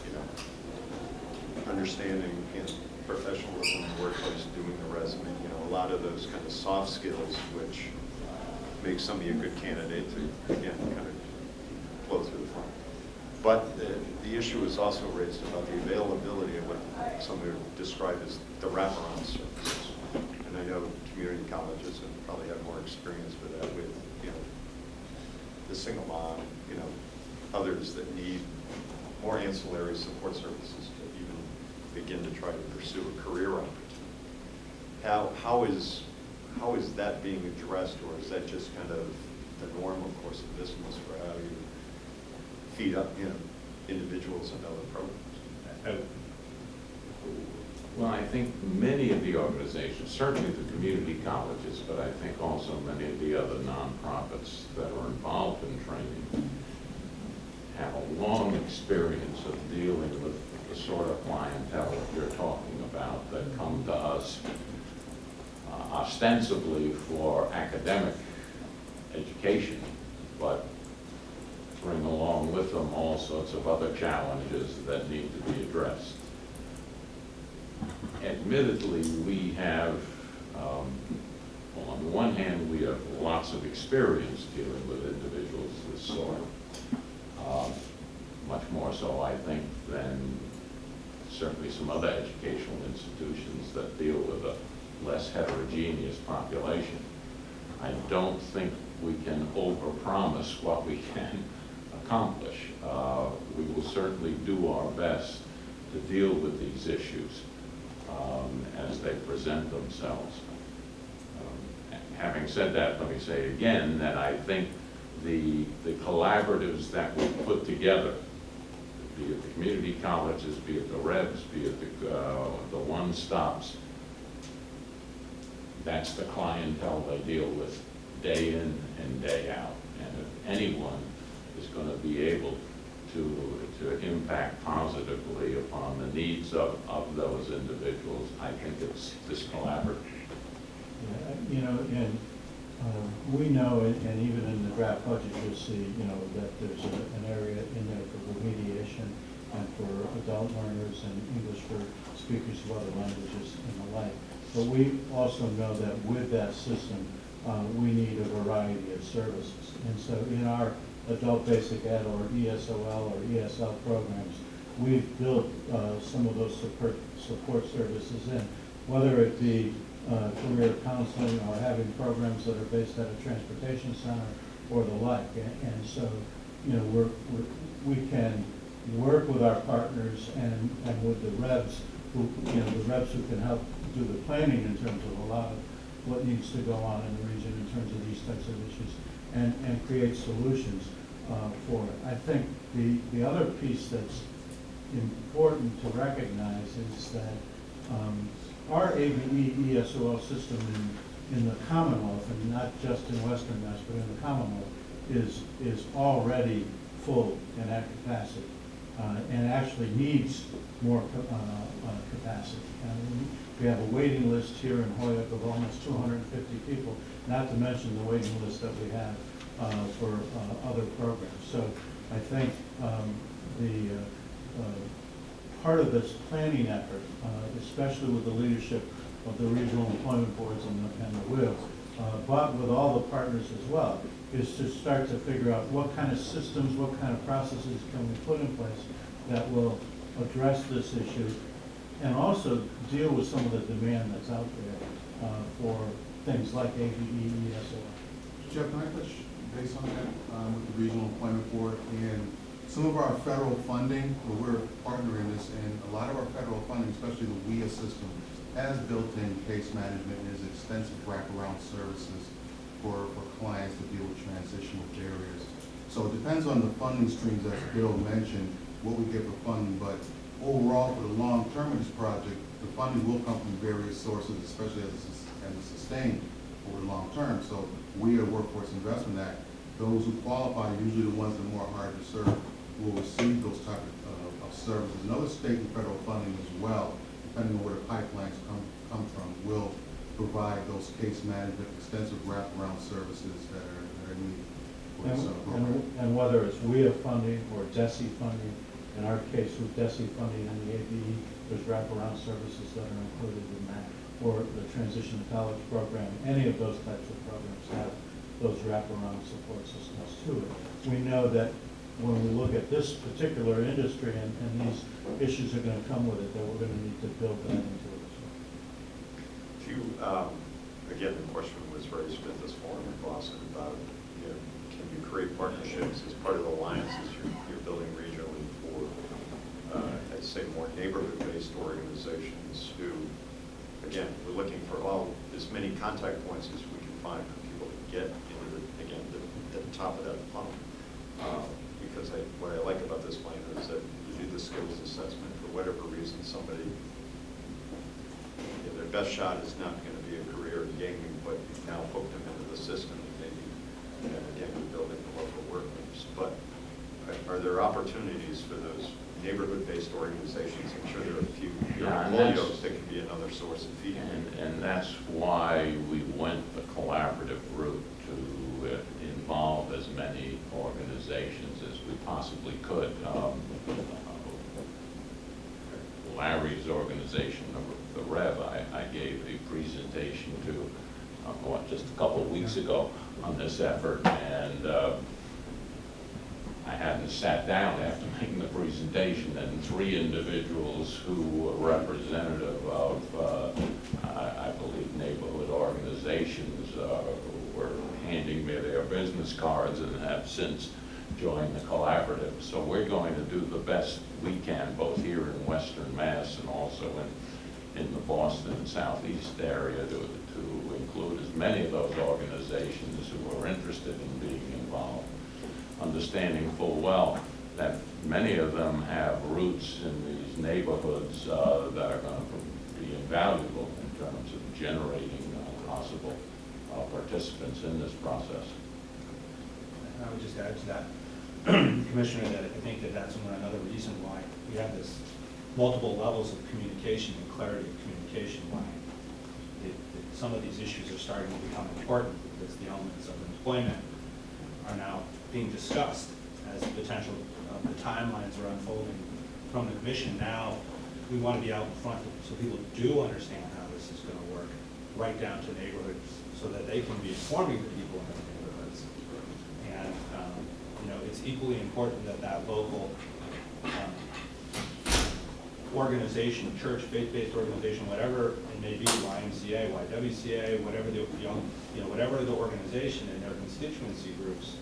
you know, understanding, you know, professionalism in the workplace, doing the resume, you know, a lot of those kind of soft skills which make somebody a good candidate to, again, kind of flow through the funnel. But the issue is also raised about the availability of what some would describe as the wraparound services. And I know community colleges and probably have more experience with that, with, you know, the single mom, you know, others that need more ancillary support services to even begin to try to pursue a career opportunity. How is that being addressed, or is that just kind of the normal course of business for how you feed up, you know, individuals and other programs? Well, I think many of the organizations, certainly the community colleges, but I think also many of the other nonprofits that are involved in training have a long experience of dealing with the sort of clientele that you're talking about that come to us ostensibly for academic education, but bring along with them all sorts of other challenges that need to be addressed. Admittedly, we have, well, on the one hand, we have lots of experience dealing with individuals of this sort. Much more so, I think, than certainly some other educational institutions that deal with a less heterogeneous population. I don't think we can overpromise what we can accomplish. We will certainly do our best to deal with these issues as they present themselves. Having said that, let me say again that I think the collaboratives that we put together, be it the community colleges, be it the REBs, be it the one-stops, that's the clientele they deal with day in and day out. And if anyone is going to be able to impact positively upon the needs of those individuals, I think it's this collaborative. Yeah, you know, and we know, and even in the draft budget, you'll see, you know, that there's an area in there for remediation and for adult learners and English for speakers of other languages and the like. But we also know that with that system, we need a variety of services. And so in our adult basic ed or ESOL or ESL programs, we've built some of those support services in, whether it be career counseling or having programs that are based at a transportation center or the like. And so, you know, we can work with our partners and with the reps who, you know, the reps who can help do the planning in terms of a lot of what needs to go on in the region in terms of these types of issues, and create solutions for it. I think the other piece that's important to recognize is that our ABE ESOL system in the Commonwealth, and not just in Western Mass, but in the Commonwealth, is already full and at capacity, and actually needs more capacity. We have a waiting list here in Holyoke of almost 250 people, not to mention the waiting list that we have for other programs. So I think part of this planning effort, especially with the leadership of the regional employment boards and the WIL, but with all the partners as well, is to start to figure out what kind of systems, what kind of processes can we put in place that will address this issue, and also deal with some of the demand that's out there for things like ABE, ESOL. Jeff, can I touch base on that with the Regional Employment Board? And some of our federal funding, where we're partnering this, and a lot of our federal funding, especially the WIA system, has built-in case management and has extensive wraparound services for clients to deal with transitional barriers. So it depends on the funding streams, as Bill mentioned, what we get for funding, but overall, for the long term of this project, the funding will come from various sources, especially as it's sustained over the long term. So we at Workforce Investment Act, those who qualify, usually the ones that are more hard to serve, will receive those type of services. And other state and federal funding as well, depending on where the pipelines come from, will provide those case management, extensive wraparound services that are needed for this program. And whether it's WIA funding or DESI funding, in our case with DESI funding and the ABE, there's wraparound services that are included in that, or the Transition to College program. Any of those types of programs have those wraparound support systems to it. We know that when we look at this particular industry and these issues are going to come with it, that we're going to need to build that into it as well. If you, again, the question was raised at this forum in Boston about, you know, can you create partnerships as part of the alliances you're building regionally for, I'd say, more neighborhood-based organizations who, again, we're looking for as many contact points as we can find for people to get into the top of that funnel. Because what I like about this plan is that you do the skills assessment. For whatever reason, somebody, their best shot is not going to be a career in gaming, but you've now hooked them into the system, and maybe, again, you're building the local workforce. But are there opportunities for those neighborhood-based organizations? I'm sure there are a few here in Holyoke that can be another source of feeding. And that's why we went the collaborative route to involve as many organizations as we possibly could. Larry's organization, the Rev, I gave a presentation to just a couple of weeks ago on this effort, and I hadn't sat down after making the presentation, and 3 individuals who were representative of, I believe, neighborhood organizations were handing me their business cards and have since joined the collaborative. So we're going to do the best we can, both here in Western Mass and also in the Boston and Southeast area, to include as many of those organizations who are interested in being involved, understanding full well that many of them have roots in these neighborhoods that are going to be invaluable in terms of generating possible participants in this process. And I would just add to that, Commissioner, that I think that's another reason why we have this multiple levels of communication and clarity of communication, why some of these issues are starting to become important, because the elements of employment are now being discussed as potential the timelines are unfolding from the Commission. Now we want to be out in front so people do understand how this is going to work, right down to neighborhoods, so that they can be informing the people in the neighborhoods. And it's equally important that local organization, church, faith-based organization, whatever it may be, YMCA, YWCA, whatever the whatever the organization and their constituency groups,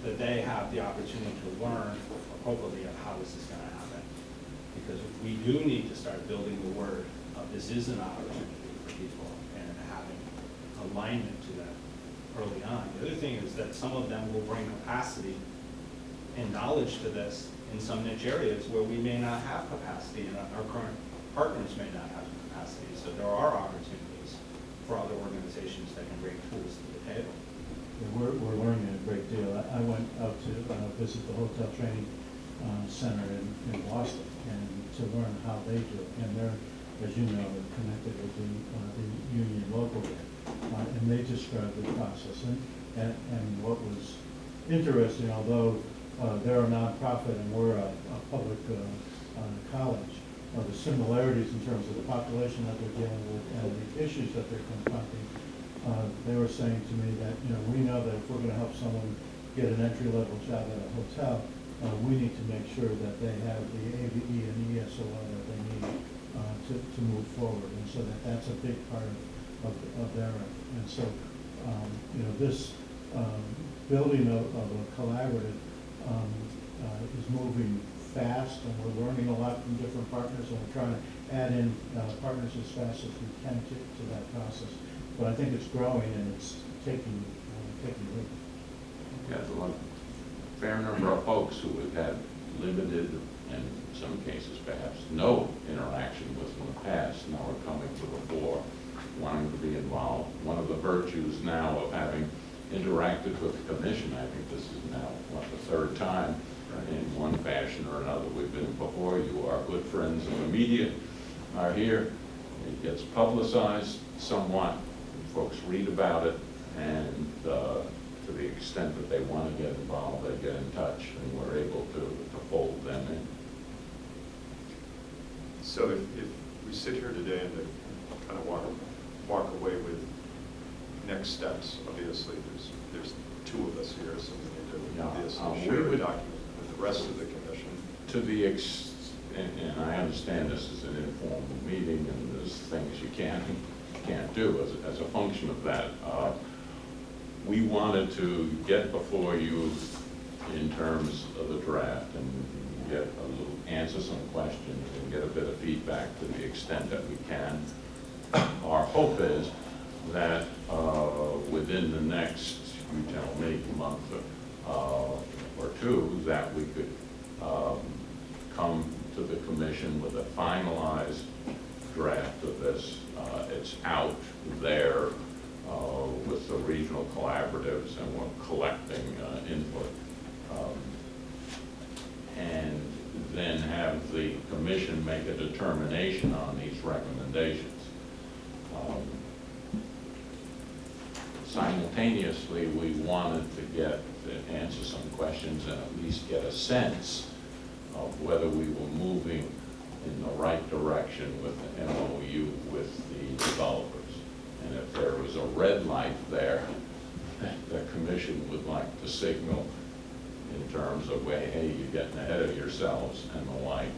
that they have the opportunity to learn appropriately of how this is going to happen. Because we do need to start building the word of this is an opportunity for people and having alignment to that early on. The other thing is that some of them will bring capacity and knowledge to this in some niche areas where we may not have capacity and our current partners may not have capacity. So there are opportunities for other organizations that can bring tools to the table. We're learning a great deal. I went out to visit the hotel training center in Boston and to learn how they do it. And they're, as you know, connected with the union locally. And they described the process. And what was interesting, although they're a nonprofit and we're a public college, the similarities in terms of the population that they're dealing with and the issues that they're confronting, they were saying to me that, we know that if we're going to help someone get an entry-level job at a hotel, we need to make sure that they have the AVE and ESOL that they need to move forward. And so that's a big part of their effort. And so, this building of a collaborative is moving fast, and we're learning a lot from different partners, and we're trying to add in partners as fast as we can to that process. But I think it's growing and it's taking root. Got a fair number of folks who have had limited, and in some cases perhaps no interaction with in the past, now are coming to the fore, wanting to be involved. One of the virtues now of having interacted with the commission, I think this is now, the third time in one fashion or another we've been before. You are good friends of the media, are here. It gets publicized somewhat. Folks read about it, and to the extent that they want to get involved, they get in touch, and we're able to fold them in. So if we sit here today and to kind of walk away with next steps, obviously there's two of us here, so we need to obviously share the document with the rest of the commission. To the and I understand this is an informal meeting and there's things you can't do as a function of that. We wanted to get before you in terms of the draft and answer some questions and get a bit of feedback to the extent that we can. Our hope is that within the next, you tell me, month or two, that we could come to the commission with a finalized draft of this. It's out there with the regional collaboratives, and we're collecting input. And then have the commission make a determination on these recommendations. Simultaneously, we wanted to answer some questions and at least get a sense of whether we were moving in the right direction with the MOU with the developers. And if there was a red light there, the commission would like to signal in terms of, hey, you're getting ahead of yourselves and the like.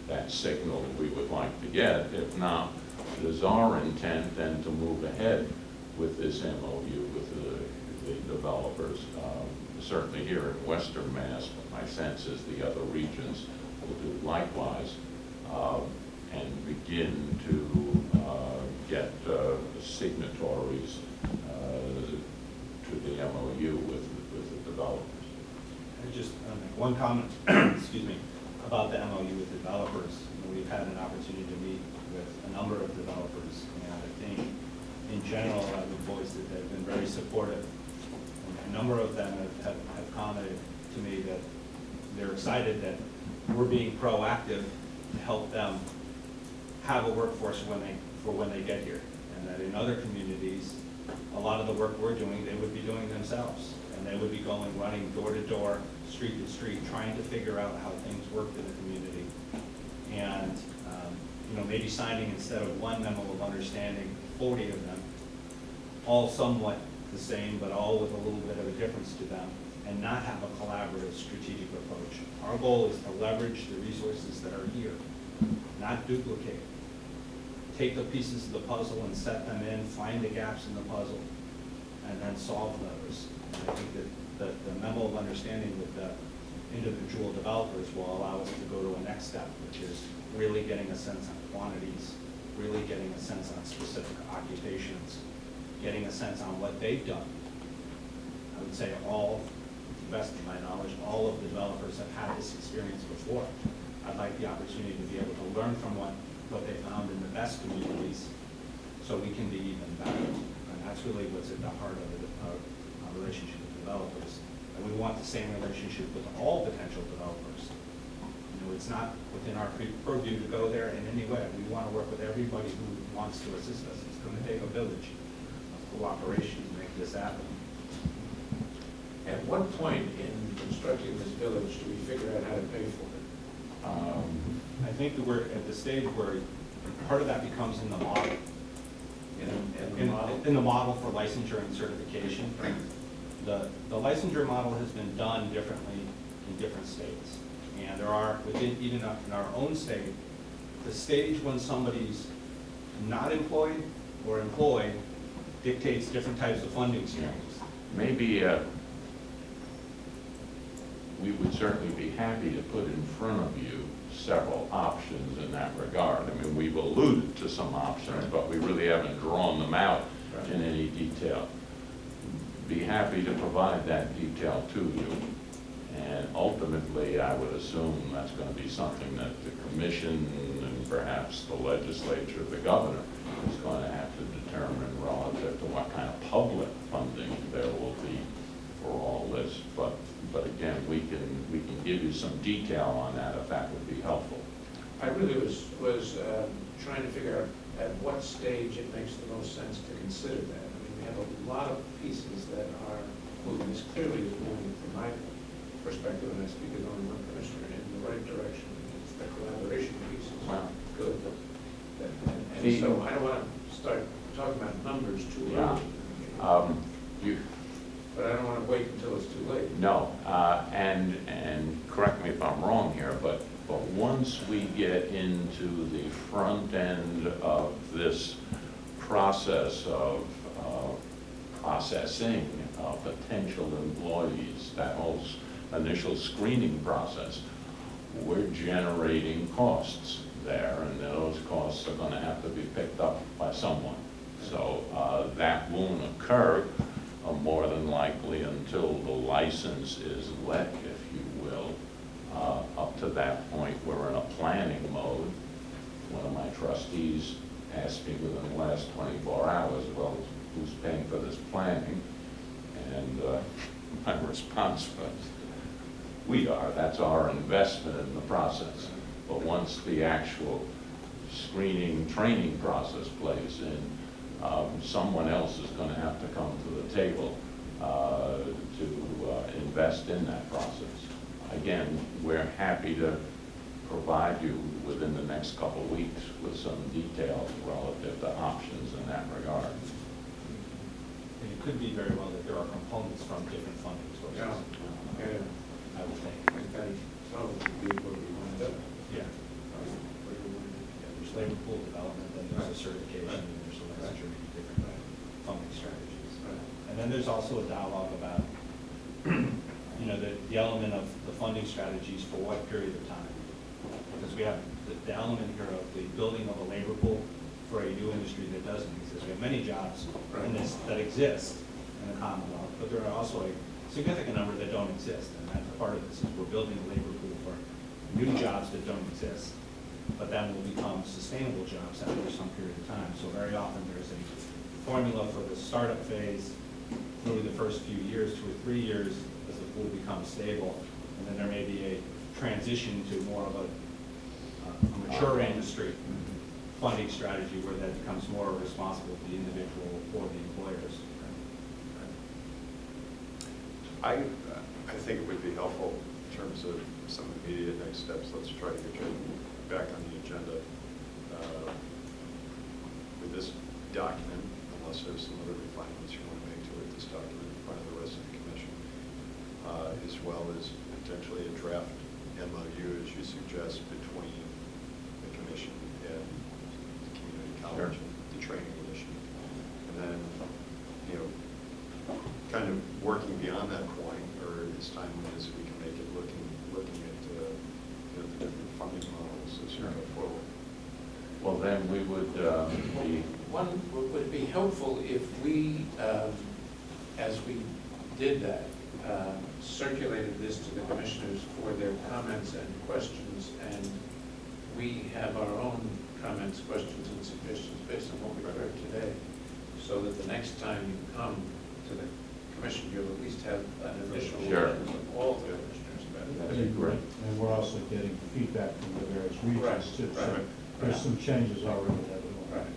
That signal we would like to get. If not, it is our intent then to move ahead with this MOU with the developers. Certainly here in Western Mass, but my sense is the other regions will do likewise, and begin to get signatories to the MOU with the developers. I just one comment, excuse me, about the MOU with developers. We've had an opportunity to meet with a number of developers, and I think in general I would voice that they've been very supportive. And a number of them have commented to me that they're excited that we're being proactive to help them have a workforce when they get here, and that in other communities, a lot of the work we're doing, they would be doing themselves, and they would be running door to door, street to street, trying to figure out how things worked in the community, and maybe signing, instead of one memo of understanding, 40 of them, all somewhat the same, but all with a little bit of a difference to them, and not have a collaborative strategic approach. Our Our goal is to leverage the resources that are here, not duplicate. Take the pieces of the puzzle and set them in, find the gaps in the puzzle, and then solve those. And I think that the memo of understanding with the individual developers will allow us to go to a next step, which is really getting a sense on quantities, really getting a sense on specific occupations, getting a sense on what they've done. I would say all, to the best of my knowledge, all of the developers have had this experience before. I'd like the opportunity to be able to learn from what they found in the best communities so we can be even better. And that's really what's at the heart of our relationship with developers. And we want the same relationship with all potential developers. You know, it's not within our purview to go there in any way. We want to work with everybody who wants to assist us. It's going to take a village of cooperation to make this happen. At what point in constructing this village do we figure out how to pay for it? I think that we're at the stage where part of that becomes in the model. In the model for licensure and certification. The licensure model has been done differently in different states. And there are, even in our own state, the stage when somebody's not employed or employed dictates different types of funding streams. Maybe we would certainly be happy to put in front of you several options in that regard. I mean, we've alluded to some options, but we really haven't drawn them out in any detail. Be happy to provide that detail to you. And ultimately, I would assume that's going to be something that the commission and perhaps the legislature, the governor, is going to have to determine relative to what kind of public funding there will be for all this. But again, we can give you some detail on that if that would be helpful. I really was trying to figure out at what stage it makes the most sense to consider that. I mean, we have a lot of pieces that are moving. This clearly is moving from my perspective, and I speak as only one commissioner, in the right direction. It's the collaboration piece is Wow. good. And so I don't want to start talking about numbers too early. But I don't want to wait until it's too late. No, and correct me if I'm wrong here, but once we get into the front end of this process of processing potential employees, that whole initial screening process, we're generating costs there, and those costs are going to have to be picked up by someone. So that won't occur more than likely until the license is let, if you will. Up to that point, we're in a planning mode. One of my trustees asked me within the last 24 hours, well, who's paying for this planning? And my response was, we are. That's our investment in the process. But once the actual screening, training process plays in, someone else is going to have to come to the table to invest in that process. Again, we're happy to provide you within the next couple of weeks with some details relative to options in that regard. And it could be very well that there are components from different funding sources. Yeah. I would think. And some of it would be where we wind up. Yeah. Where we wind up. There's labor pool development, then there's a certification, Right. and there's a licensure, different funding strategies. Right. And then there's also a dialogue about, you know, the element of the funding strategies for what period of time. Because we have the element here of the building of a labor pool for a new industry that doesn't exist. We have many jobs in this that exist in the Commonwealth, but there are also a significant number that don't exist. And that's part of this is we're building a labor pool for new jobs that don't exist, but then will become sustainable jobs after some period of time. So very often there's a formula for the startup phase through the first few years, 2 or 3 years, as the pool becomes stable. And then there may be a transition to more of a mature industry funding strategy where that becomes more responsible for the individual or the employers. I think it would be helpful in terms of some immediate next steps. Let's try to get you back on the agenda with this document, unless there's some other refinements you want to make to it, this document in front of the rest of the commission, as well as potentially a draft you suggest between the commission and the community college, the training initiative. And then, you know, kind of working beyond that point, or as time is, we can make it looking at you know, the different funding models as we go forward. Well, then we would be, Would it be helpful if we, as we did that, circulated this to the commissioners for their comments and questions, and we have our own comments, questions, and suggestions based on what we heard today, so that the next time you come to the commission, you'll at least have an initial Sure. list of all the commissioners about it. that'd be great. And we're also getting feedback from the various regions too. So Right. there's some changes already that we want. Right.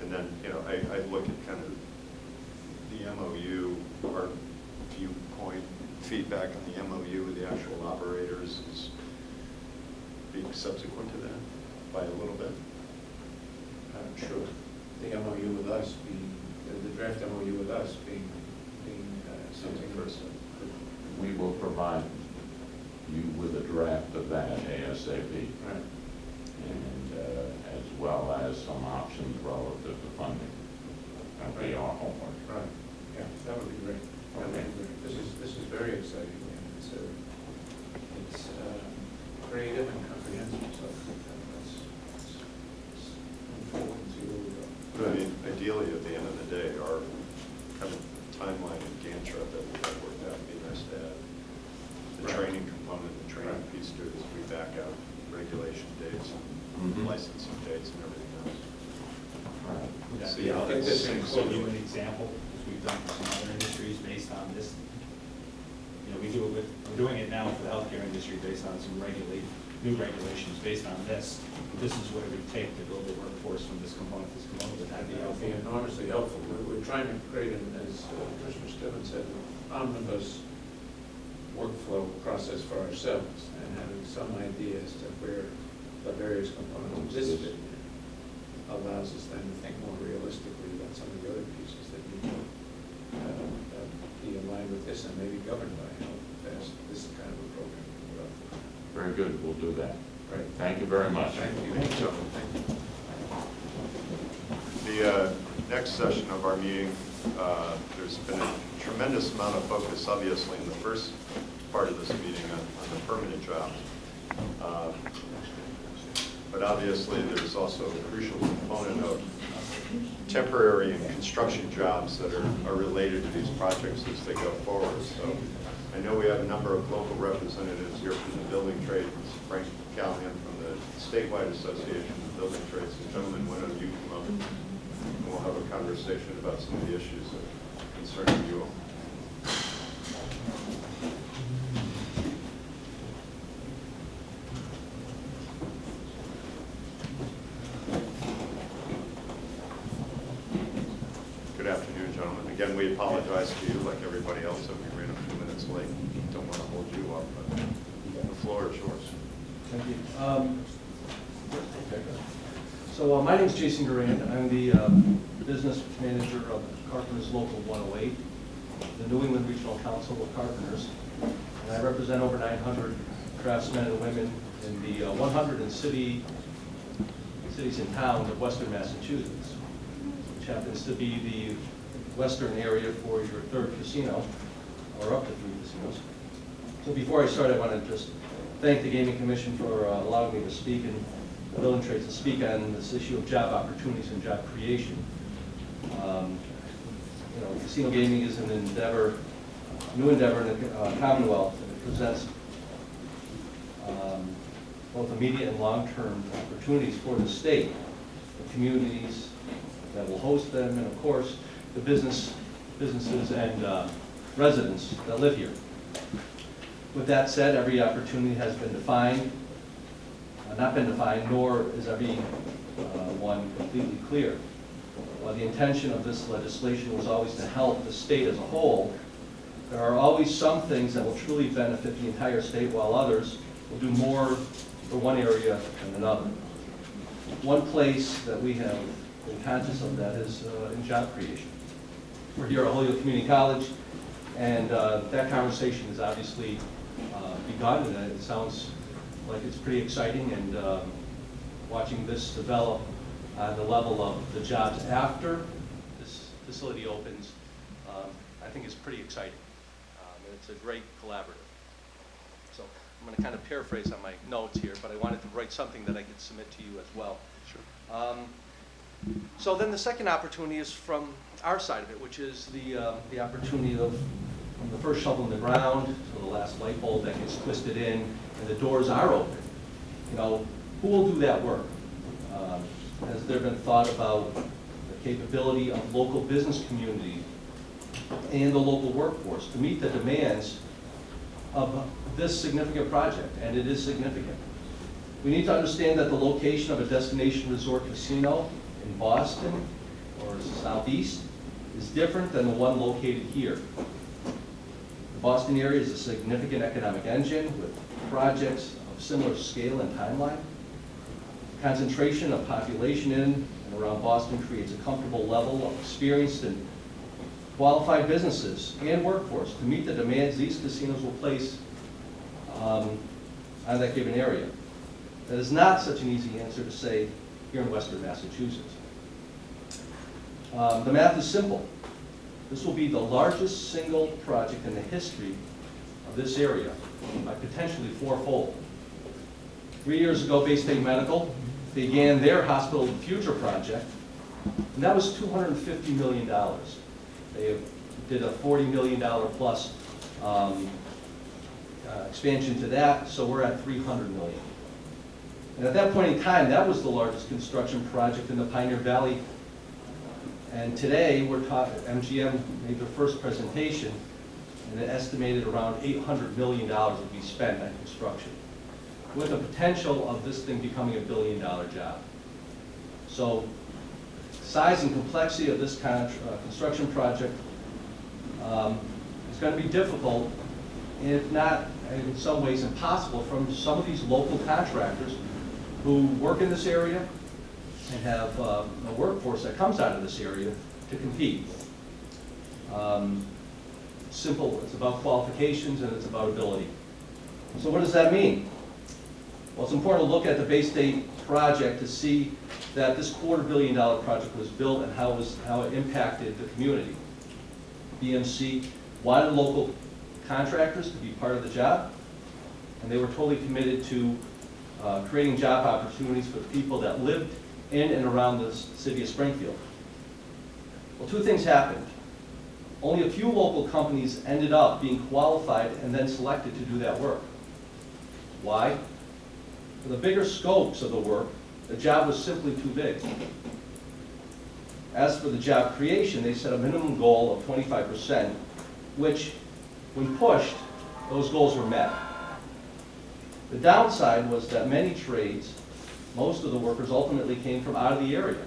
And then, you know, I look at kind of the MOU, or viewpoint feedback on the MOU with the actual operators is being subsequent to that by a little bit. Sure. The MOU with us being, the draft MOU with us being something First. We will provide you with a draft of that ASAP. Right. And as well as some options relative to funding. That'll be our homework. Right, yeah, that would be great. That would be great. This is very exciting, and it's creative and comprehensive, so let's move forward and see where we go. But I mean, ideally, at the end of the day, our kind of timeline and Gantt chart that we have worked out would be nice to add. The Right. training component, the training Right. piece to it, as we back out regulation dates and Mhm. licensing dates and everything else. Right. Yeah, I'll think give this you an example, as we've done for some other industries based on this. You know, we're doing it now for the healthcare industry based on some new regulations based on this. This is what it would take to build a workforce from this component to this component. Would that be That would be helpful? enormously helpful. We're trying to create, as Commissioner Stibbons said, an omnibus workflow process for ourselves, and having some idea as to where the various components of this fit allows us then to think more realistically about some of the other pieces that need to be aligned with this and maybe governed by how fast this kind of a program can grow. Very good, we'll do that. Right. Thank you very much. Thank you. Thank you. The next session of our meeting, there's been a tremendous amount of focus, obviously, in the first part of this meeting on the permanent jobs. But obviously, there's also a crucial component of temporary and construction jobs that are related to these projects as they go forward. So I know we have a number of local representatives here from the building trades, Frank Callahan from the statewide association of building trades. And gentlemen, why don't you come up and we'll have a conversation about some of the issues that concern you all. Good afternoon, gentlemen. Again, we apologize to you, like everybody else, that we ran a few minutes late. Don't want to hold you up, but the floor is yours. Thank you. So my name is Jason Durand. I'm the business manager of Carpenters Local 108, the New England Regional Council of Carpenters. And I represent over 900 craftsmen and women in the 100 cities and towns of Western Massachusetts, which happens to be the western area for your third casino, or up to 3 casinos. So before I start, I want to just thank the Gaming Commission for allowing me to speak and the building trades to speak on this issue of job opportunities and job creation. You know, casino gaming is an endeavor, a new endeavor in the Commonwealth, and it presents both immediate and long-term opportunities for the state, the communities that will host them, and of course, the businesses and residents that live here. With that said, every opportunity has been defined, not been defined, nor is every one completely clear. While the intention of this legislation was always to help the state as a whole, there are always some things that will truly benefit the entire state, while others will do more for one area than another. One place that we have been conscious of that is in job creation. We're here at Holyoke Community College, and that conversation has obviously begun, and it sounds like it's pretty exciting, and watching this develop on the level of the jobs after this facility opens, I think is pretty exciting. And it's a great collaborative. So I'm going to kind of paraphrase on my notes here, but I wanted to write something that I could submit to you as well. Sure. So then the second opportunity is from our side of it, which is the opportunity of from the first shovel in the ground to the last light bulb that gets twisted in and the doors are open. You know, who will do that work? Has there been thought about the capability of local business community and the local workforce to meet the demands of this significant project? And it is significant. We need to understand that the location of a destination resort casino in Boston or Southeast is different than the one located here. The Boston area is a significant economic engine with projects of similar scale and timeline. Concentration of population in and around Boston creates a comfortable level of experienced and qualified businesses and workforce to meet the demands these casinos will place on that given area. That is not such an easy answer to say here in Western Massachusetts. The math is simple. This will be the largest single project in the history of this area by potentially fourfold. 3 years ago, Bay State Medical began their Hospital of the Future project, and that was $250 million. They did a $40 million plus expansion to that, so we're at $300 million. And at that point in time, that was the largest construction project in the Pioneer Valley. And today, we're talking, MGM made their first presentation, and it estimated around $800 million would be spent on construction, with the potential of this thing becoming $1 billion job. So, size and complexity of this construction project is going to be difficult, if not in some ways impossible, from some of these local contractors who work in this area and have a workforce that comes out of this area to compete. Simple, it's about qualifications and it's about ability. So what does that mean? Well, it's important to look at the Bay State project to see that this $250 million project was built and how it impacted the community. BMC wanted local contractors to be part of the job, and they were totally committed to creating job opportunities for the people that lived in and around the city of Springfield. Well, two things happened. Only a few local companies ended up being qualified and then selected to do that work. Why? For the bigger scopes of the work, the job was simply too big. As for the job creation, they set a minimum goal of 25%, which, when pushed, those goals were met. The downside was that many trades, most of the workers ultimately came from out of the area.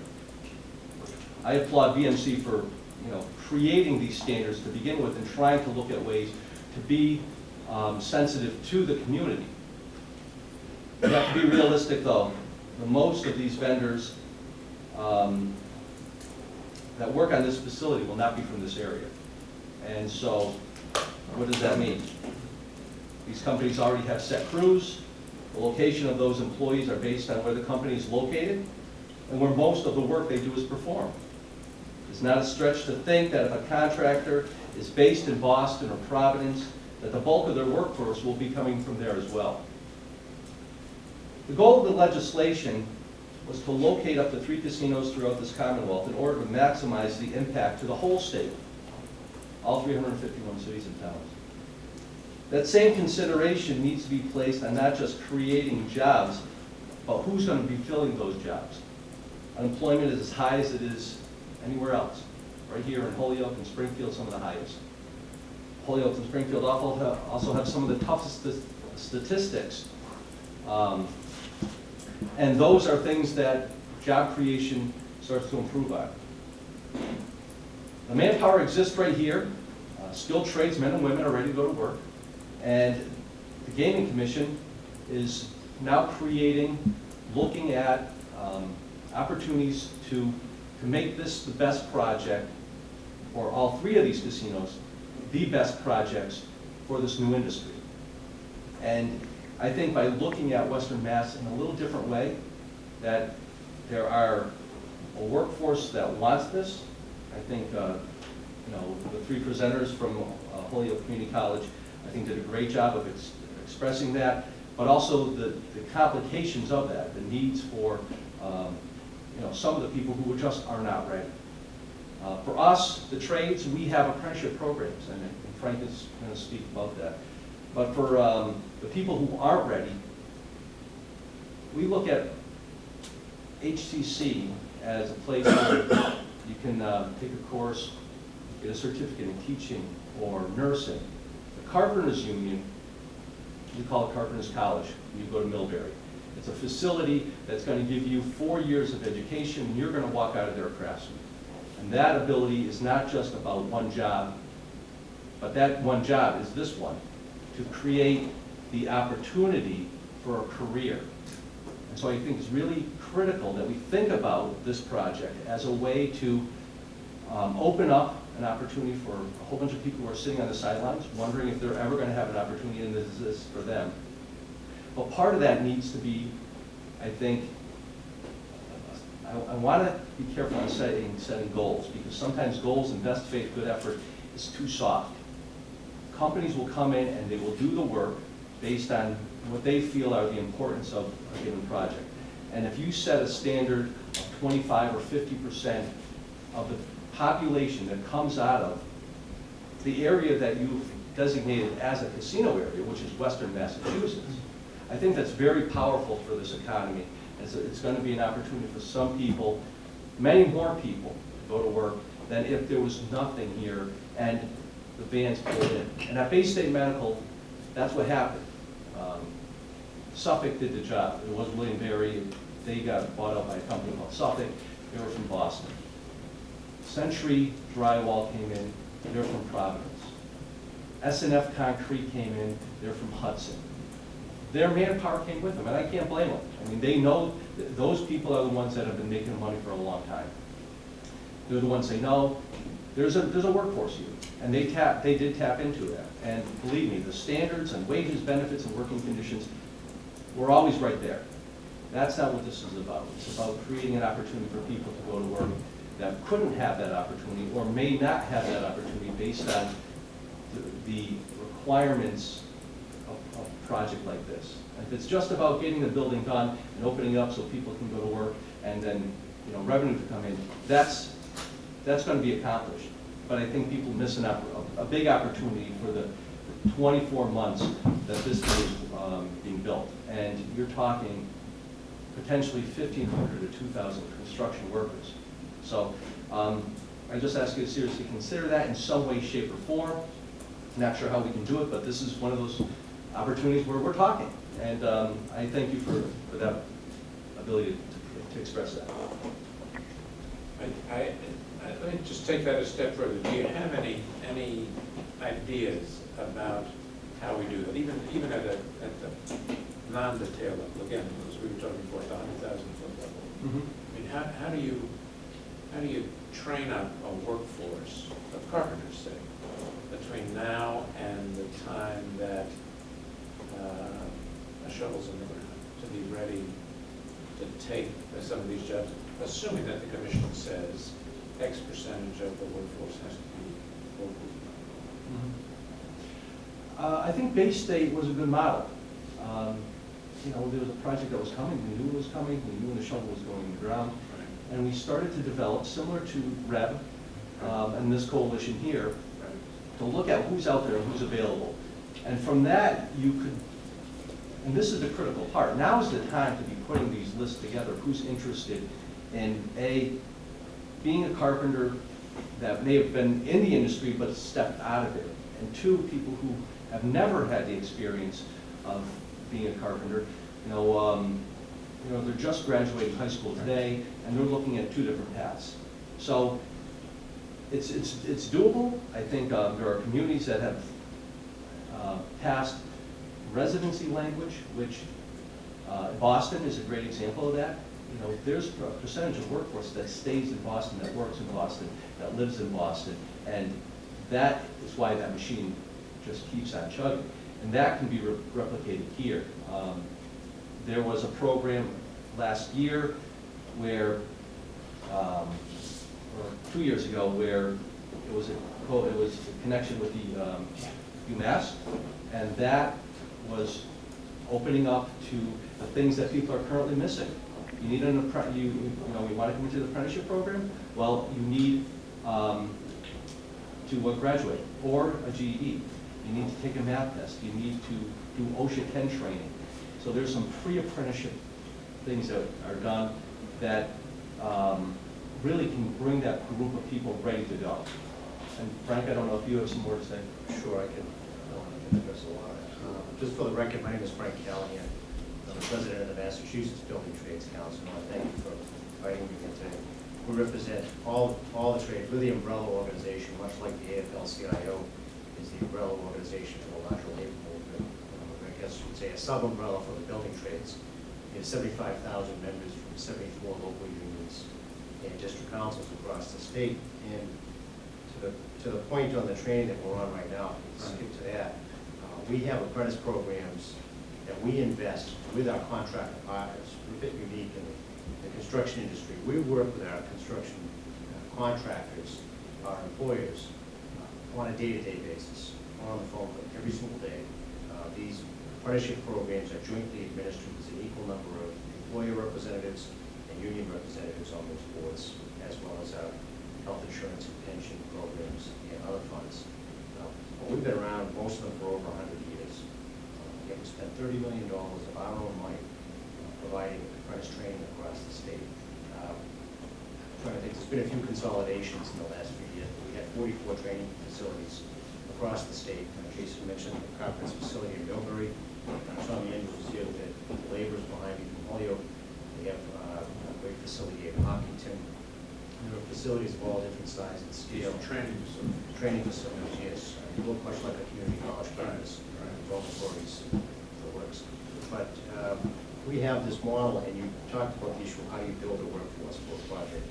I applaud BMC for creating these standards to begin with and trying to look at ways to be sensitive to the community. You have to be realistic though. Most of these vendors that work on this facility will not be from this area. And so, what does that mean? These companies already have set crews. The location of those employees are based on where the company is located and where most of the work they do is performed. It's not a stretch to think that if a contractor is based in Boston or Providence, that the bulk of their workforce will be coming from there as well. The goal of the legislation was to locate up to 3 casinos throughout this Commonwealth in order to maximize the impact to the whole state, all 351 cities and towns. That same consideration needs to be placed on not just creating jobs, but who's going to be filling those jobs. Unemployment is as high as it is anywhere else. Right here in Holyoke and Springfield, some of the highest. Holyoke and Springfield also have some of the toughest statistics. And those are things that job creation starts to improve on. The manpower exists right here. Skilled tradesmen and women are ready to go to work. And the Gaming Commission is now looking at opportunities to make this the best project for all 3 of these casinos, the best projects for this new industry. And I think by looking at Western Mass in a little different way, that there are a workforce that wants this. I think, you know, the three presenters from Holyoke Community College, I think did a great job of expressing that, but also the complications of that, the needs for, you know, some of the people who just are not ready. For us, the trades, we have apprenticeship programs, and Frank is going to speak about that. But for the people who aren't ready, we look at HCC as a place where you can take a course, get a certificate in teaching or nursing. The Carpenters Union, we call it Carpenters College when you go to Millbury. It's a facility that's going to give you 4 years of education, and you're going to walk out of there a craftsman. And that ability is not just about one job, but that one job is this one, to create the opportunity for a career. And so I think it's really critical that we think about this project as a way to open up an opportunity for a whole bunch of people who are sitting on the sidelines, wondering if they're ever going to have an opportunity and this is for them. But part of that needs to be, I think, I want to be careful on setting goals, because sometimes goals and best faith, good effort is too soft. Companies will come in and they will do the work based on what they feel are the importance of a given project. And if you set a standard of 25 or 50% of the population that comes out of the area that you've designated as a casino area, which is Western Massachusetts, I think that's very powerful for this economy. It's going to be an opportunity for some people, many more people, to go to work than if there was nothing here and the vans pulled in. And at Bay State Medical, that's what happened. Suffolk did the job. It was William Berry. They got bought out by a company called Suffolk. They were from Boston. Century Drywall came in. They're from Providence. S&F Concrete came in. They're from Hudson. Their manpower came with them, and I can't blame them. I mean, they know that those people are the ones that have been making money for a long time. They're the ones say, no, there's a workforce here, and they did tap into that. And believe me, the standards and wages, benefits, and working conditions were always right there. That's not what this is about. It's about creating an opportunity for people to go to work that couldn't have that opportunity or may not have that opportunity based on the requirements of a project like this. If it's just about getting the building done and opening it up so people can go to work and then, you know, revenue to come in, that's going to be accomplished. But I think people miss a big opportunity for the 24 months that this is being built. And you're talking potentially 1,500 to 2,000 construction workers. So I just ask you to seriously consider that in some way, shape, or form. Not sure how we can do it, but this is one of those opportunities where we're talking. And I thank you for that ability to express that. Let me just take that a step further. Do you have any ideas about how we do that, even at the non-detail level? Again, as we were talking before, the 100,000 foot level. Mm-hmm. I mean, how do you train up a workforce of carpenters, say, between now and the time that a shovel's in the ground to be ready to take some of these jobs, assuming that the commission says X percentage of the workforce has to be locally? I think Bay State was a good model. You know, there was a project that was coming. We knew it was coming. We knew when the shovel was going in the ground. Right. And we started to develop, similar to REB and this coalition here, to look at who's out there and who's available. And from that, you could, and this is the critical part, now is the time to be putting these lists together, who's interested in being a carpenter that may have been in the industry but stepped out of it, and two, people who have never had the experience of being a carpenter. You know, they're just graduating high school today, and they're looking at two different paths. So it's doable. I think there are communities that have passed residency language, which Boston is a great example of that. You know, there's a percentage of workforce that stays in Boston, that works in Boston, that lives in Boston, and that is why that machine just keeps on chugging. And that can be replicated here. There was a program last year where, or 2 years ago, where it was a connection with the UMass, and that was opening up to the things that people are currently missing. You need you want to come into the apprenticeship program? Well, you need to graduate, or a GED. You need to take a math test. You need to do OSHA 10 training. So there's some pre-apprenticeship things that are done that really can bring that group of people ready to go. And Frank, I don't know if you have some more to say. Sure, I can address a lot. Just for the record, my name is Frank Callahan. I'm the president of the Massachusetts Building Trades Council. I want to thank you for inviting me here today. We represent all the trades. We're the umbrella organization, much like the AFL-CIO is the umbrella organization for the larger labor movement. I guess you would say a sub-umbrella for the building trades. We have 75,000 members from 74 local unions and district councils across the state. And to the point on the training that we're on right now, let's skip to that. We have apprentice programs that we invest with our contractor partners. We're a bit unique in the construction industry. We work with our construction contractors, our employers, on a day-to-day basis, on the phone every single day. These apprenticeship programs are jointly administered with an equal number of employer representatives and union representatives on those boards, as well as our health insurance and pension programs and other funds. We've been around, most of them, for over 100 years. We have spent $30 million of our own money providing apprentice training across the state. Trying to think, there's been a few consolidations in the last few years. We had 44 training facilities across the state. Jason mentioned the conference facility in Millbury. Tommy Andrews was here with the laborers behind me from Holyoke. We have a great facility in Hopkinton. There are facilities of all different sizes and scale. Training facilities. Training facilities, yes. They look much like a community college campus. Dormitories, the works. But we have this model, and you talked about the issue of how you build a workforce for a project.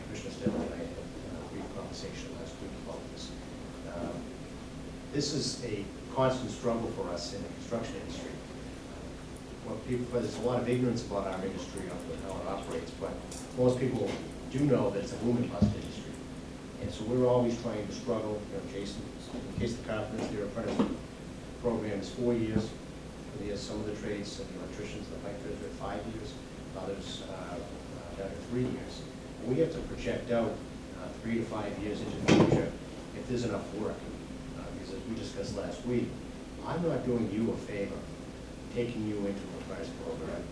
Commissioner Stanley and I had a brief conversation last week about this. This is a constant struggle for us in the construction industry. There's a lot of ignorance about our industry, of how it operates, but most people do know that it's a boom and bust industry. And so we're always trying to struggle. Jason, in case the conference, their apprentice program is 4 years. Some of the trades, the electricians, the pipe fitters are 5 years, others down to 3 years. We have to project out 3 to 5 years into the future if there's enough work. Because as we discussed last week, I'm not doing you a favor taking you into a apprentice program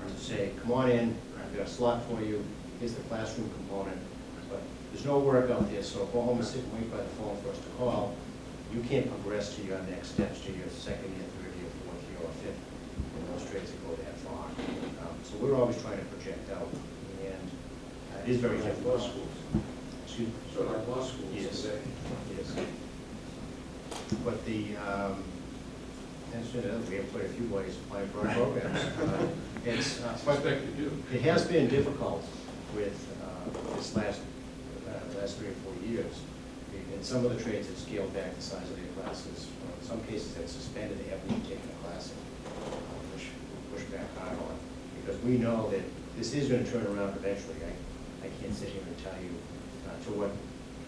to say, come on in, I've got a slot for you, here's the classroom component, but there's no work out there, so go home and sit and wait by the phone for us to call. You can't progress to your next steps, to your second year, third year, fourth year, or fifth, in those trades that go that far. So we're always trying to project out, and it is very difficult. Law schools. Excuse me? So like law schools Yes. today. Yes. But the, we have quite a few ways of applying for our programs. It's, I suspect you do. it has been difficult with this last 3 or 4 years. In some of the trades have scaled back the size of their classes. In some cases they've suspended, they haven't even taken a class, which we push back hard on. Because we know that this is going to turn around eventually. I can't sit here and tell you to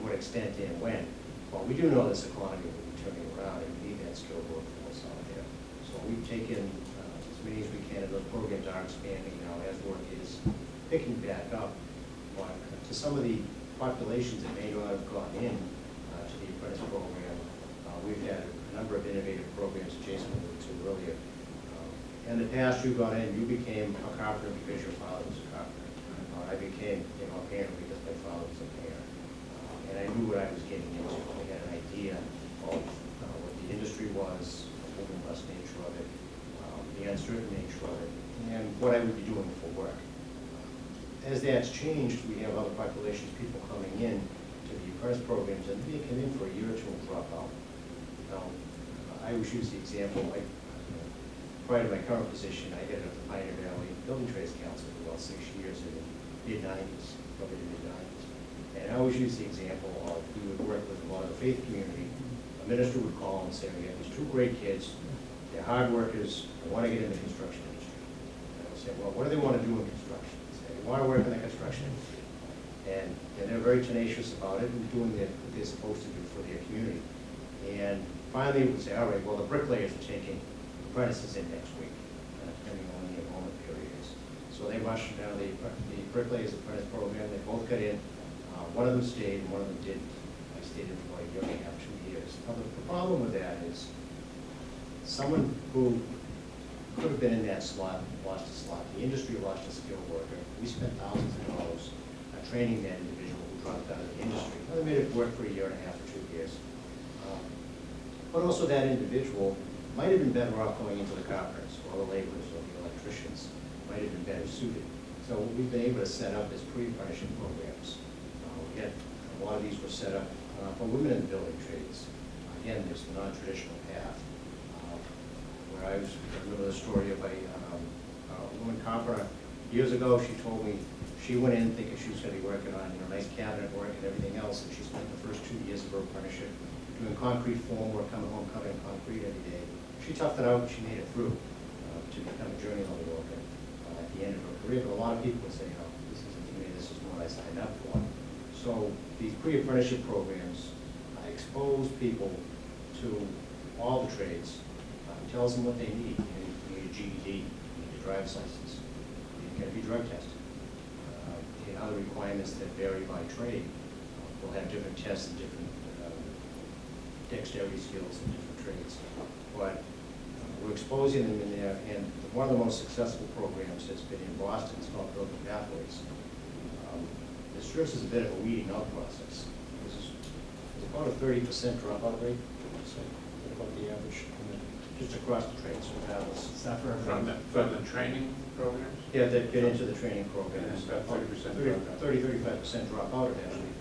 what extent and when. Well, we do know this economy will be turning around, and we need that skilled workforce out there. So we've taken as many as we can, and those programs are expanding now as work is picking back up. But to some of the populations that may not have gone in to the apprentice program, we've had a number of innovative programs that Jason alluded to earlier. In the past, you got in, you became a carpenter because your father was a carpenter. I became a painter because my father was a painter. And I knew what I was getting into. I had an idea of what the industry was, the boom and bust nature of it, the uncertain nature of it, and what I would be doing for work. As that's changed, we have other populations, people coming in to the apprentice programs, and they come in for a year or two and drop out. Now, I always use the example, prior to my current position, I headed up the Pioneer Valley Building Trades Council for about 6 years in the mid-90s, probably the mid-90s. And I always use the example of we would work with a lot of the faith community. A minister would call and say, we have these 2 great kids, they're hard workers, they want to get in the construction industry. And I'll say, well, what do they want to do in construction? They say, they want to work in the construction industry. And they're very tenacious about it and doing what they're supposed to do for their community. And finally, we say, all right, well, the bricklayers are taking apprentices in next week, depending on when the enrollment period is. So they rushed down the bricklayers apprentice program. They both got in. One of them stayed and one of them didn't. I stayed in for a year and a half, 2 years. Now, the problem with that is someone who could have been in that slot lost a slot. The industry lost a skilled worker. We spent thousands of dollars training that individual who dropped out of the industry. Now, they made it work for a year and a half or 2 years. But also that individual might have been better off going into the carpenters or the laborers or the electricians, might have been better suited. So what we've been able to set up is pre-apprenticeship programs. We had, a lot of these were set up for women in the building trades. Again, there's the non-traditional path. Where I remember the story of a woman carpenter. Years ago, she told me she went in thinking she was going to be working on nice cabinet work and everything else, and she spent the first 2 years of her apprenticeship doing concrete formwork, coming home cutting concrete every day. She toughed it out and she made it through to become a journeyman worker at the end of her career. But a lot of people would say, no, this isn't for me, this is what I signed up for. So these pre-apprenticeship programs expose people to all the trades, tells them what they need. You need a GED, you need a driver's license, you got to be drug tested. And other requirements that vary by trade will have different tests and different dexterity skills in different trades. But we're exposing them in there, and one of the most successful programs has been in Boston. It's called Building Pathways. This serves as a bit of a weeding out process. There's about a 30% dropout rate, so about the average, just across the trades. From the training programs? Yeah, that get into the training programs. And about 30% 35% drop out eventually.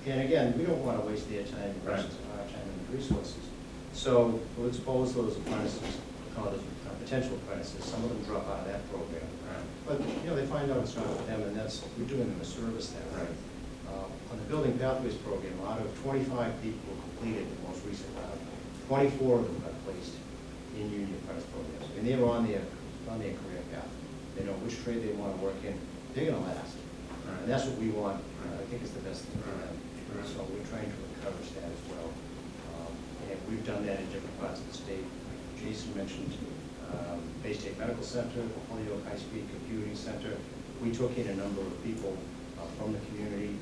And again, we don't want to waste their time, Right. our time and resources. So we'll expose those apprentices, call those potential apprentices. Some of them drop out of that program. Right. But, they find out it's not for them, and we're doing them a service there. Right. On the Building Pathways program, out of 25 people who completed the most recent round, 24 of them got placed in union apprentice programs. And they were on their career path. They know which trade they want to work in. They're going to last. Right. And that's what we want. I think it's the best thing for them. Right. So we're trying to encourage that as well. And we've done that in different parts of the state. Jason mentioned Bay State Medical Center, Holyoke High Speed Computing Center. We took in a number of people from the community.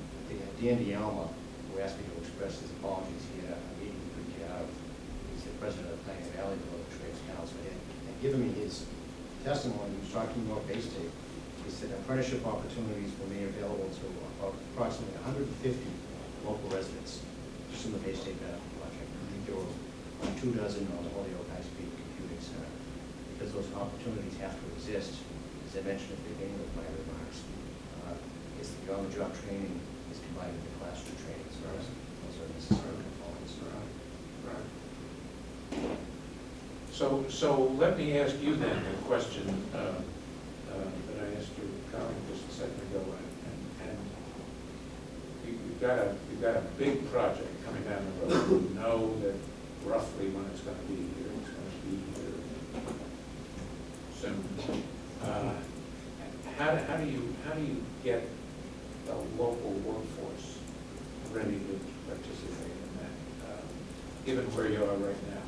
Dan DiAlma, who asked me to express his apologies. He had a meeting we could get out of. He's the president of the Pioneer Valley Building Trades Council. And given me his testimony, he was talking about Bay State. He said apprenticeship opportunities were made available to approximately 150 local residents, just in the Bay State Medical Project. I think there were 24 on the Holyoke High Speed Computing Center, because those opportunities have to exist. As I mentioned at the beginning of my remarks, it's the on-the-job training is combined with the classroom training. So those are necessary components. Right. So let me ask you then a question that I asked your colleague just a second ago. And you've got a big project coming down the road. You know that roughly when it's going to be here. It's going to be here soon. How do you get the local workforce ready to participate in that, given where you are right now?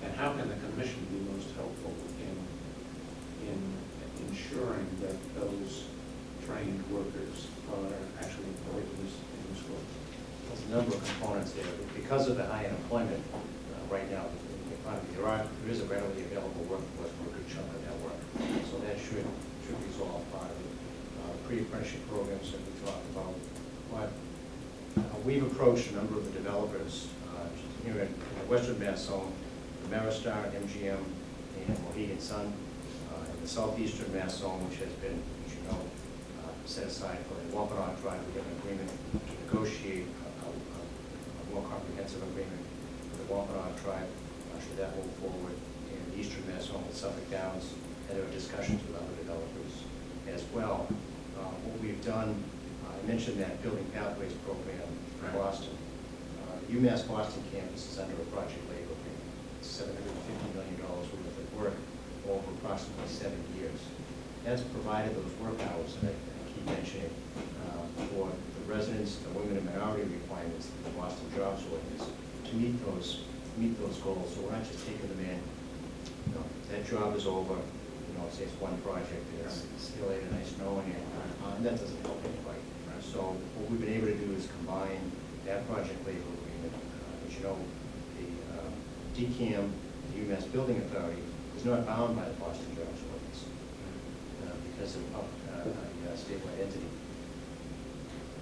And how can the commission be most helpful in ensuring that those trained workers are actually employed in this work? There's a number of components there. Because of the high unemployment right now in the economy, there is a readily available workforce for a good chunk of that work. So that should resolve part of it. Pre-apprenticeship programs that we talked about. But we've approached a number of the developers here in the Western Mass zone, Maristar, MGM, and Mohegan Sun. In the Southeastern Mass zone, which has been, as you know, set aside for the Wampanoag Drive, we have an agreement to negotiate a more comprehensive agreement for the Wampanoag Drive, should that move forward. In the Eastern Mass zone with Suffolk Downs, and there are discussions with other developers as well. What we've done, I mentioned that Building Pathways program in Boston. UMass Boston campus is under a project labor agreement. $750 million worth of work over approximately 7 years. That's provided those work hours that I keep mentioning for the residents, the women and minority requirements, the Boston Jobs Ordinance, to meet those goals. So we're not just taking them in, you know, that job is over, you know, say it's one project, and it's still late and nice knowing it, and that doesn't help anybody. So what we've been able to do is combine that project labor agreement. As you know, the DCAM, the UMass Building Authority, is not bound by the Boston Jobs Ordinance because of a statewide entity.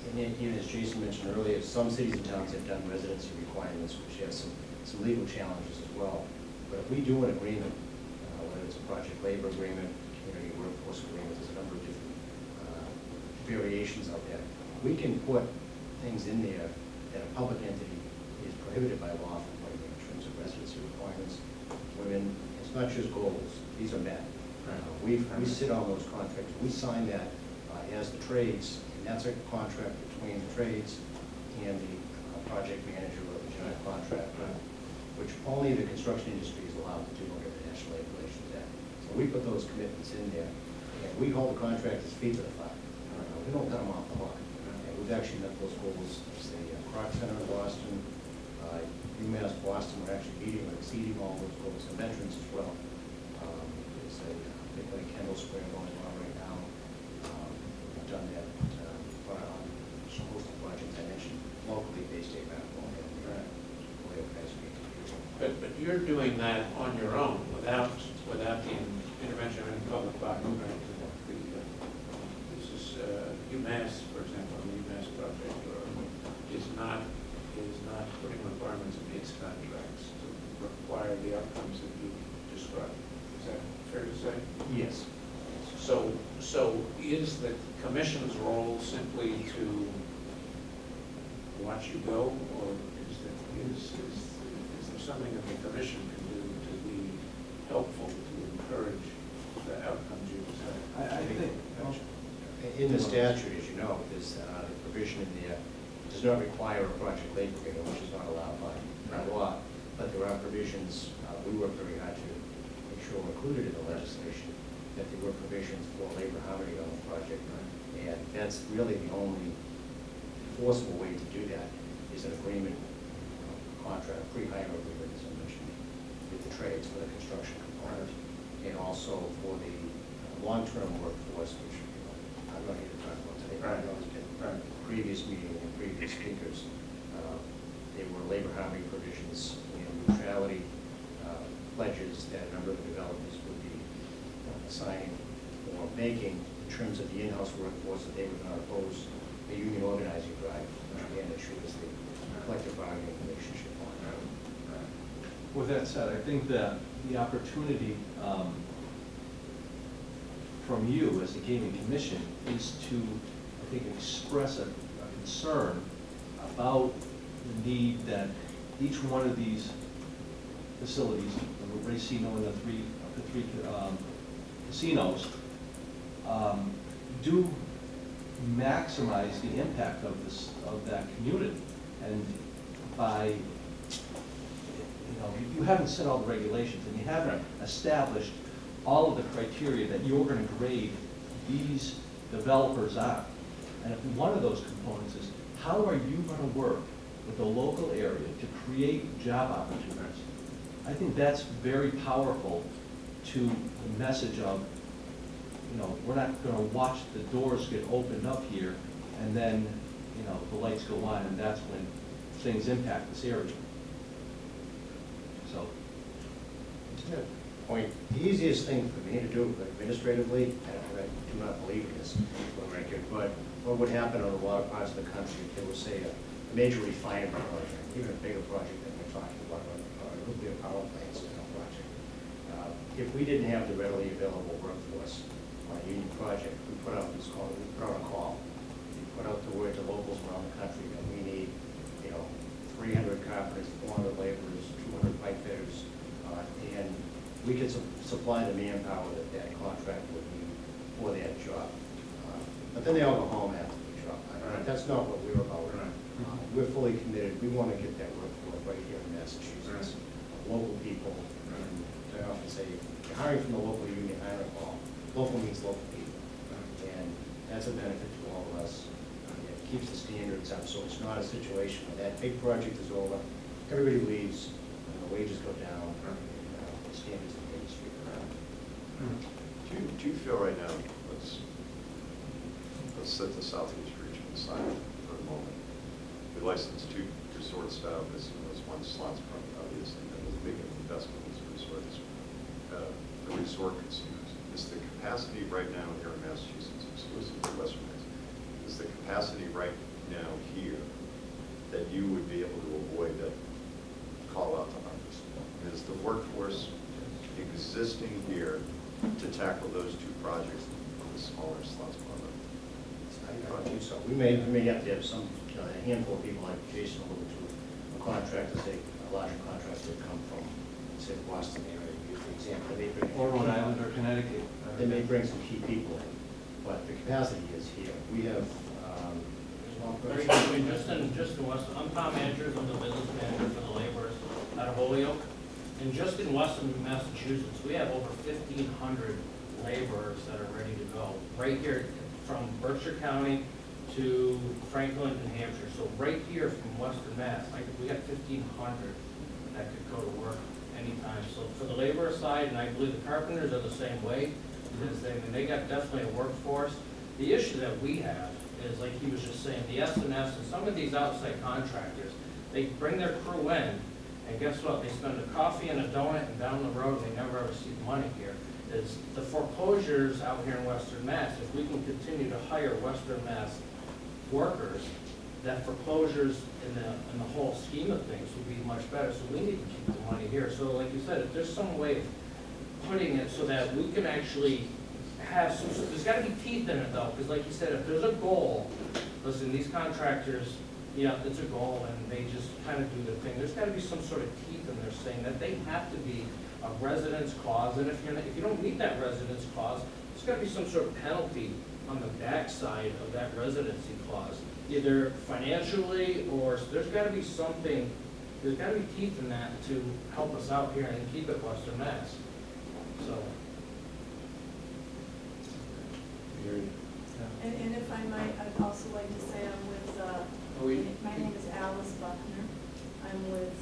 And then, as Jason mentioned earlier, some cities and towns have done residency requirements, which have some legal challenges as well. But if we do an agreement, whether it's a project labor agreement, community workforce agreement, there's a number of different variations out there. We can put things in there that a public entity is prohibited by law from putting in terms of residency requirements. Women, it's not just goals, these are met. We sit on those contracts, we sign that as the trades, and that's a contract between the trades and the project manager or the general contractor, which only the construction industry is allowed to do under the National Labor Relations Act. So we put those commitments in there, and we hold the contractors' feet to the fire. We don't cut them off the hook. And we've actually met those goals. There's the Kroc Center in Boston, UMass Boston, we're actually meeting or exceeding all those goals, and veterans as well. There's a big like Kendall Square going on right now. We've done that on a host of projects I mentioned, locally based state medical and But you're doing that on your own without the intervention of any public body, right? This is UMass, for example, the UMass project is not putting requirements in its contracts to require the outcomes that you described. Is that fair to say? Yes. So is the commission's role simply to watch you go, or is there something that the commission can do to be helpful, to encourage the outcomes you desire? I think, In the statute, as you know, there's a provision in there, does not require a project labor agreement, which is not allowed by law, but there are provisions, we work very hard to make sure we're included in the legislation, that there were provisions for labor harmony on the project, and that's really the only enforceable way to do that, is an agreement, contract, pre-hire agreement, as I mentioned, with the trades for the construction component, and also for the long-term workforce, which I'm not here to talk about today, but I know it's been previous meeting and previous speakers. There were labor harmony provisions and neutrality pledges that a number of the developers would be signing or making in terms of the in-house workforce, that they would not oppose the union organizing drive, which again ensures the collective bargaining relationship on. with that said, I think that the opportunity from you as the gaming commission is to, I think, express a concern about the need that each one of these facilities, the Racino and the three casinos, do maximize the impact of that community. And by, you haven't set all the regulations, and you haven't established all of the criteria that you're going to grade these developers on. And if one of those components is, how are you going to work with the local area to create job opportunities? I think that's very powerful to the message of, we're not going to watch the doors get opened up here and then, the lights go on, and that's when things impact this area. So. Good point. The easiest thing for me to do administratively, and I do not believe in this for the record, but what would happen in a lot of parts of the country if there was, say, a major refinery project, even a bigger project than we're talking about, a nuclear power plant project. If we didn't have the readily available workforce on a union project, we put out a call. We put out the word to locals around the country that we need, 300 carpenters, 400 laborers, 200 pipe fitters, and we could supply the manpower that contract would need for that job. But then they all go home after the job. That's not what we're about. We're fully committed. We want to get that workforce right here in Massachusetts. local people. And I often say, if you're hiring from the local union hiring hall, local means local people. And that's a benefit to all of us. It keeps the standards up, so it's not a situation where that big project is over, everybody leaves, and the wages go down, and the standards of the industry go down. Do you feel right now, let's set the Southeast region aside for a moment. We licensed two resort style casinos, one slots probably obviously, that was a big investment in resorts, the resort casinos. Is the capacity right now here in Massachusetts, exclusive to Western Mass, is the capacity right now here that you would be able to avoid that call out to others? Is the workforce existing here to tackle those two projects on the smaller slots product? I think so. We may have to have some, a handful of people like Jason alluded to, a contractor, say, a larger contractor that come from, say, the Boston area, use the example. They may bring Or Rhode Island or Connecticut. They may bring some key people in, but the capacity is here. We have, Very quickly, just in Weston, I'm town manager, I'm the business manager for the laborers out of Holyoke. And just in Weston, Massachusetts, we have over 1,500 laborers that are ready to go. Right here from Berkshire County to Franklin, New Hampshire. So right here from Western Mass, we got 1,500 that could go to work anytime. So for the laborer side, and I believe the carpenters are the same way, because they got definitely a workforce. The issue that we have is, like he was just saying, the S&S and some of these outside contractors, they bring their crew in, and guess what? They spend a coffee and a donut and down the road, and they never ever see the money here. Is the foreclosures out here in Western Mass, if we can continue to hire Western Mass workers, that foreclosures in the whole scheme of things would be much better. So we need to keep the money here. So like you said, if there's some way of putting it so that we can actually have some, there's got to be teeth in it though, because like you said, if there's a goal, listen, these contractors, yeah, it's a goal and they just kind of do their thing. There's got to be some sort of teeth in there saying that they have to be a residence clause, and if you don't meet that residence clause, there's got to be some sort of penalty on the backside of that residency clause, either financially or there's got to be something. There's got to be teeth in that to help us out here and keep it Western Mass. So. And if I might, I'd also like to say I'm with, my name is Alice Buckner. I'm with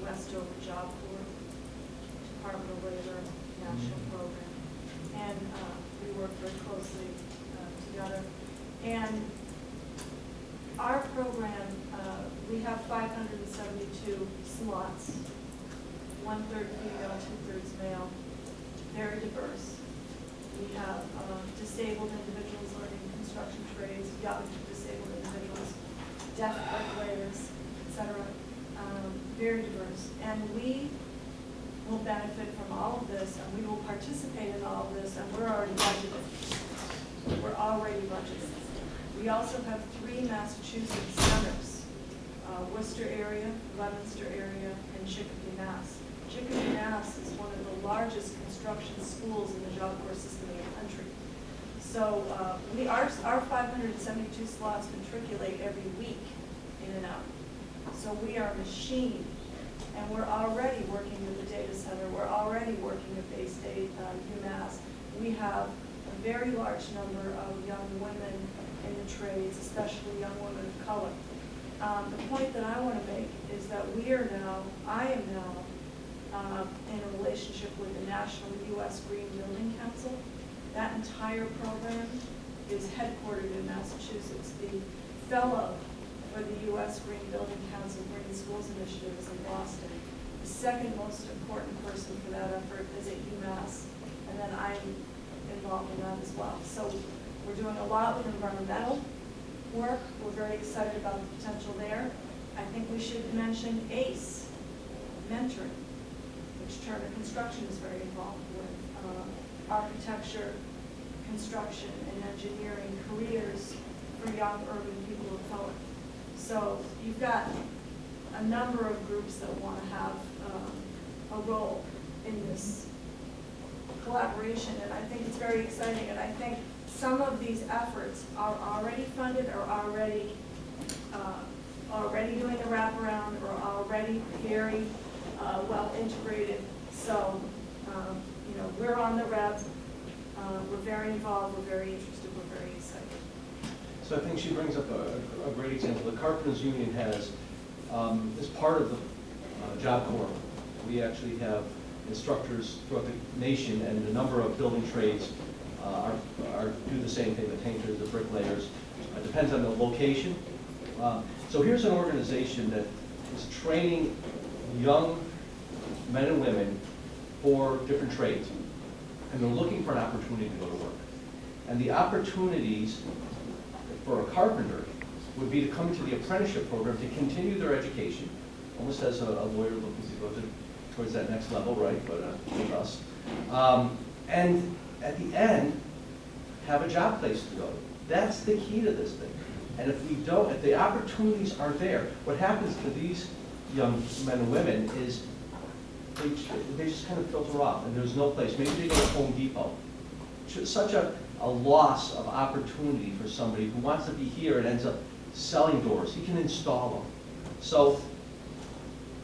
Westover Job Corps, Department of Labor National Program. And we work very closely together. And our program, we have 572 slots, 1/3 female, 2/3 male, very diverse. We have disabled individuals learning construction trades, young disabled individuals, deaf bricklayers, etc. Very diverse. And we will benefit from all of this, and we will participate in all of this, and we're already budgeted. We're already budgeted. We also have 3 Massachusetts centers, Worcester area, Leominster area, and Chicopee, Mass. Chicopee, Mass is one of the largest construction schools in the Job Corps system in the country. So our 572 slots matriculate every week in and out. So we are a machine, and we're already working with the data center. We're already working with Bay State, UMass. We have a very large number of young women in the trades, especially young women of color. The point that I want to make is that I am now in a relationship with the National U.S. Green Building Council. That entire program is headquartered in Massachusetts. The fellow for the U.S. Green Building Council Green Schools Initiative is in Boston. The second most important person for that effort is at UMass, and then I'm involved in that as well. So we're doing a lot with environmental work. We're very excited about the potential there. I think we should mention ACE, mentoring, which Turner Construction is very involved with, architecture, construction, and engineering careers for young urban people of color. So you've got a number of groups that want to have a role in this collaboration, and I think it's very exciting, and I think some of these efforts are already funded or already doing the wraparound or already very well integrated. So, you know, we're on the rep, we're very involved, we're very interested, we're very excited. So I think she brings up a great example. The Carpenters Union has, as part of the Job Corps, we actually have instructors throughout the nation, and a number of building trades do the same thing, the painters, the bricklayers. It depends on the location. So here's an organization that is training young men and women for different trades, and they're looking for an opportunity to go to work. And the opportunities for a carpenter would be to come to the apprenticeship program to continue their education, almost as a lawyer looking to go towards that next level, right, but with us. And at the end, have a job place to go to. That's the key to this thing. And if we don't, if the opportunities aren't there, what happens to these young men and women is they just kind of filter off, and there's no place. Maybe they go to Home Depot. Such a loss of opportunity for somebody who wants to be here and ends up selling doors. He can install them. So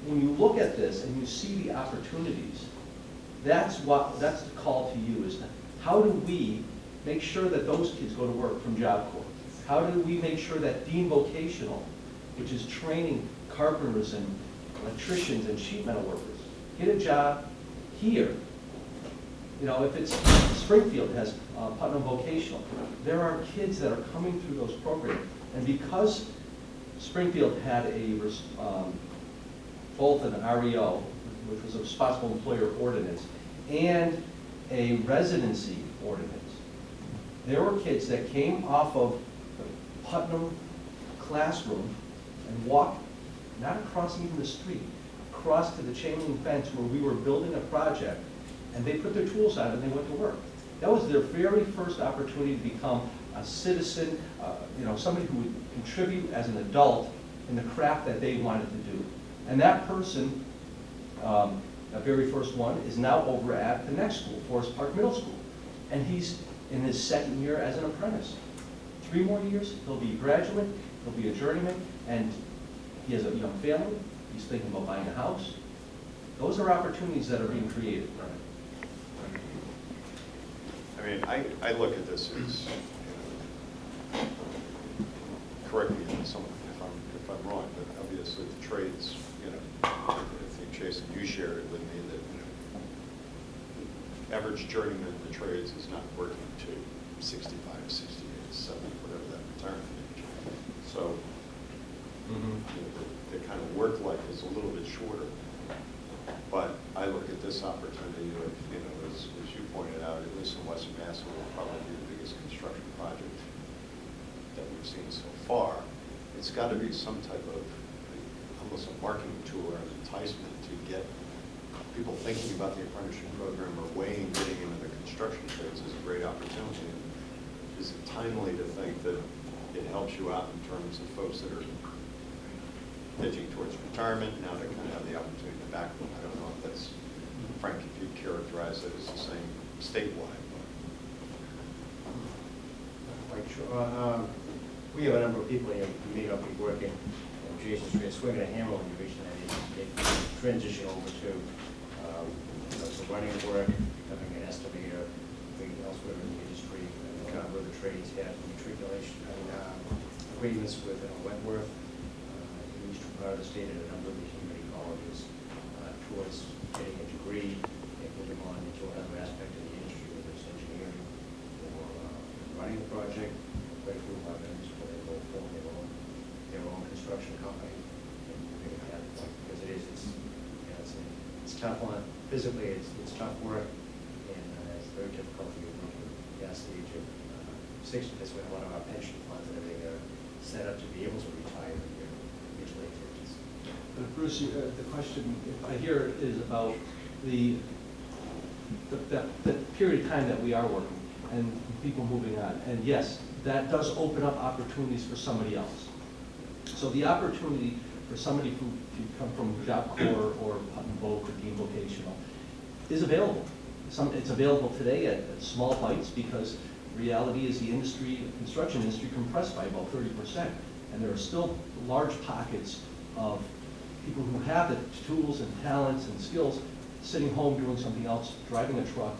when you look at this and you see the opportunities, that's the call to you, is how do we make sure that those kids go to work from Job Corps? How do we make sure that Dean Vocational, which is training carpenters and electricians and sheet metal workers, get a job here? You know, if it's Springfield has Putnam Vocational, there are kids that are coming through those programs. And because Springfield had both an REO, which was a responsible employer ordinance, and a residency ordinance, there were kids that came off of the Putnam classroom and walked, not across even the street, across to the chain link fence where we were building a project, and they put their tools on and they went to work. That was their very first opportunity to become a citizen, you know, somebody who would contribute as an adult in the craft that they wanted to do. And that person, that very first one, is now over at the next school, Forest Park Middle School. And he's in his second year as an apprentice. 3 more years, he'll be a graduate, he'll be a journeyman, and he has a young family. He's thinking about buying a house. Those are opportunities that are being created. I mean, I look at this as, correct me if I'm wrong, but obviously the trades, you know, I think Jason, you shared it with me that, you know, the average journeyman in the trades is not working to 65, 68, 70, whatever that retirement age. So, you know, the kind of work life is a little bit shorter. But I look at this opportunity of, you know, as you pointed out, at least in Western Mass, it will probably be the biggest construction project that we've seen so far. It's got to be some type of, almost a marketing tool or an enticement to get people thinking about the apprenticeship program or weighing getting into the construction trades is a great opportunity. And is it timely to think that it helps you out in terms of folks that are edging towards retirement, now they kind of have the opportunity to back them. I don't know if that's, Frank, if you'd characterize it as the same statewide. Quite sure. We have a number of people here who may not be working on Jason Street, swinging a hammer when you reach that age. They transition over to some running work, becoming an estimator, being elsewhere in the industry, and kind of where the trades have matriculation agreements with Wentworth. Part of the state at a number of the community colleges towards getting a degree and moving on into another aspect of the industry, whether it's engineering or running a project, right through weapons, where they go form their own construction company. And moving ahead, because it's tough on physically, it's tough work, and it's very difficult for you to reach past the age of 60. That's when a lot of our pension funds and everything are set up to be able to retire in your late 50s. Bruce, the question I hear is about the period of time that we are working and people moving on. And yes, that does open up opportunities for somebody else. So the opportunity for somebody who come from Job Corps or Putnam Voc or Dean Vocational is available. It's available today at small bites, because reality is the construction industry compressed by about 30%. And there are still large pockets of people who have the tools and talents and skills, sitting home doing something else, driving a truck,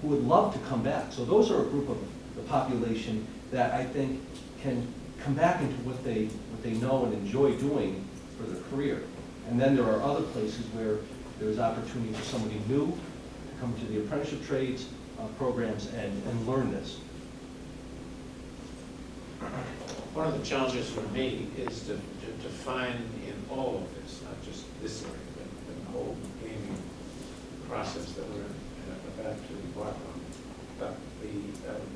who would love to come back. So those are a group of the population that I think can come back into what they know and enjoy doing for their career. And then there are other places where there's opportunity for somebody new to come to the apprenticeship trades programs and learn this. One of the challenges for me is to find in all of this, not just this area, but the whole gaming process that we're about to embark on, about the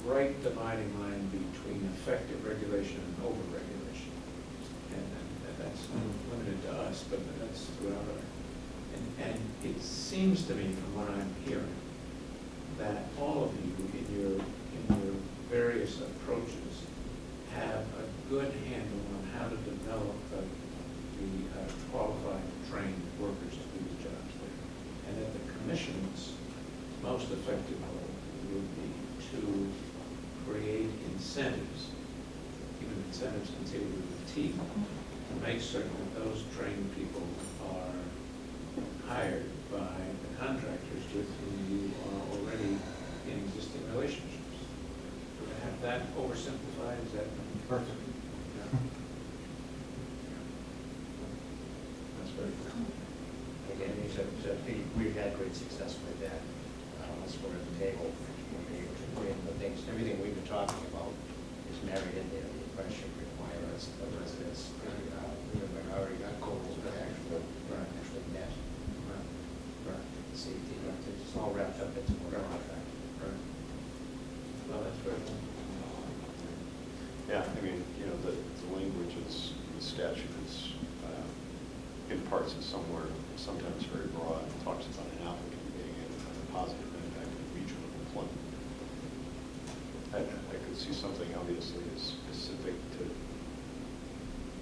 right dividing line between effective regulation and over-regulation. And that's limited to us, but that's throughout our, and it seems to me from what I'm hearing, that all of you in your various approaches have a good handle on how to develop the qualified, trained workers to do the jobs there. And that the commission's most effective role would be to create incentives, even incentives conceived with the T, to make certain that those trained people are hired by the contractors with whom you are already in existing relationships. Do I have that oversimplified? Is that perfect? Yeah. That's very good. Again, we've had great success with that. Let's put it at the table. Everything we've been talking about is married in there. The apprenticeship requirements, the residents, we've already got goals that actually met. Right. Safety, it's all wrapped up into one contract. Right. Well, that's very good. Yeah, I mean, you know, the language is, the statute is, in parts is sometimes very broad. It talks about an applicant being able to have a positive impact in regional employment. I could see something obviously as specific to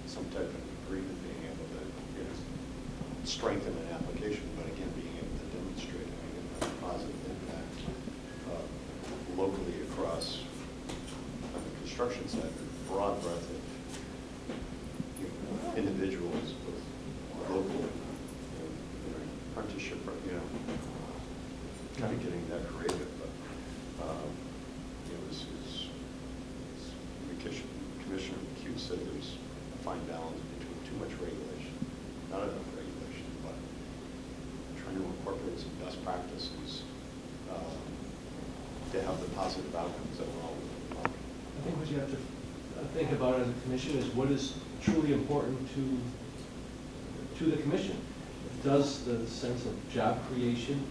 some type of agreement being able to, you know, strengthen an application, but again, being able to demonstrate having a positive impact locally across on the construction side, a broad breadth of individuals with local apprenticeship, kind of getting that creative. But Commissioner McHugh said there's a fine balance between too much regulation, not enough regulation, but trying to incorporate some best practices to have the positive outcomes that we're all looking for. I think what you have to think about as a commission is what is truly important to the commission. Does the sense of job creation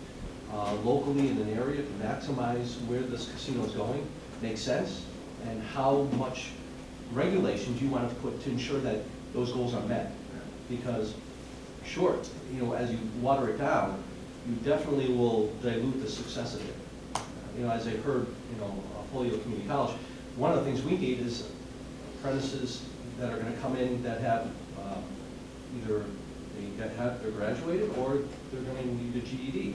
locally in an area to maximize where this casino is going make sense? And how much regulation do you want to put to ensure that those goals are met? Because sure, you know, as you water it down, you definitely will dilute the success of it. You know, as I heard, you know, Holyoke Community College, one of the things we need is apprentices that are going to come in that have either they're graduated or they're going to need a GED.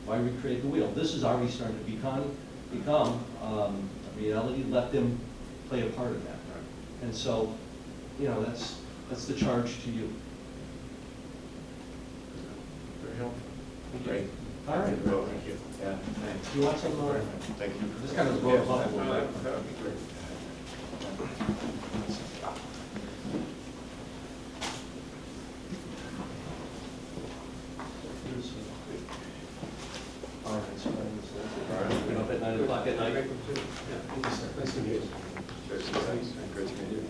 Why recreate the wheel? This is already starting to become a reality. Let them play a part of that. And so, you know, that's the charge to you. Very helpful. Great. All right. Thank you. Yeah, thanks. You want some? Thank you. This kind of goes up a little bit. That would be great. All right, so we're up at 9 o'clock at night. Yeah. Nice to meet you. Great to meet you.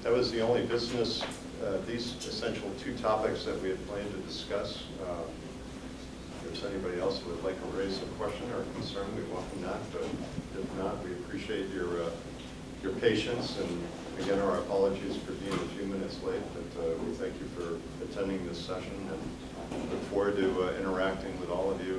That was the only business, these essential two topics that we had planned to discuss. If there's anybody else who would like to raise a question or concern, we welcome that. But if not, we appreciate your patience, and again, our apologies for being a few minutes late. But we thank you for attending this session, and look forward to interacting with all of you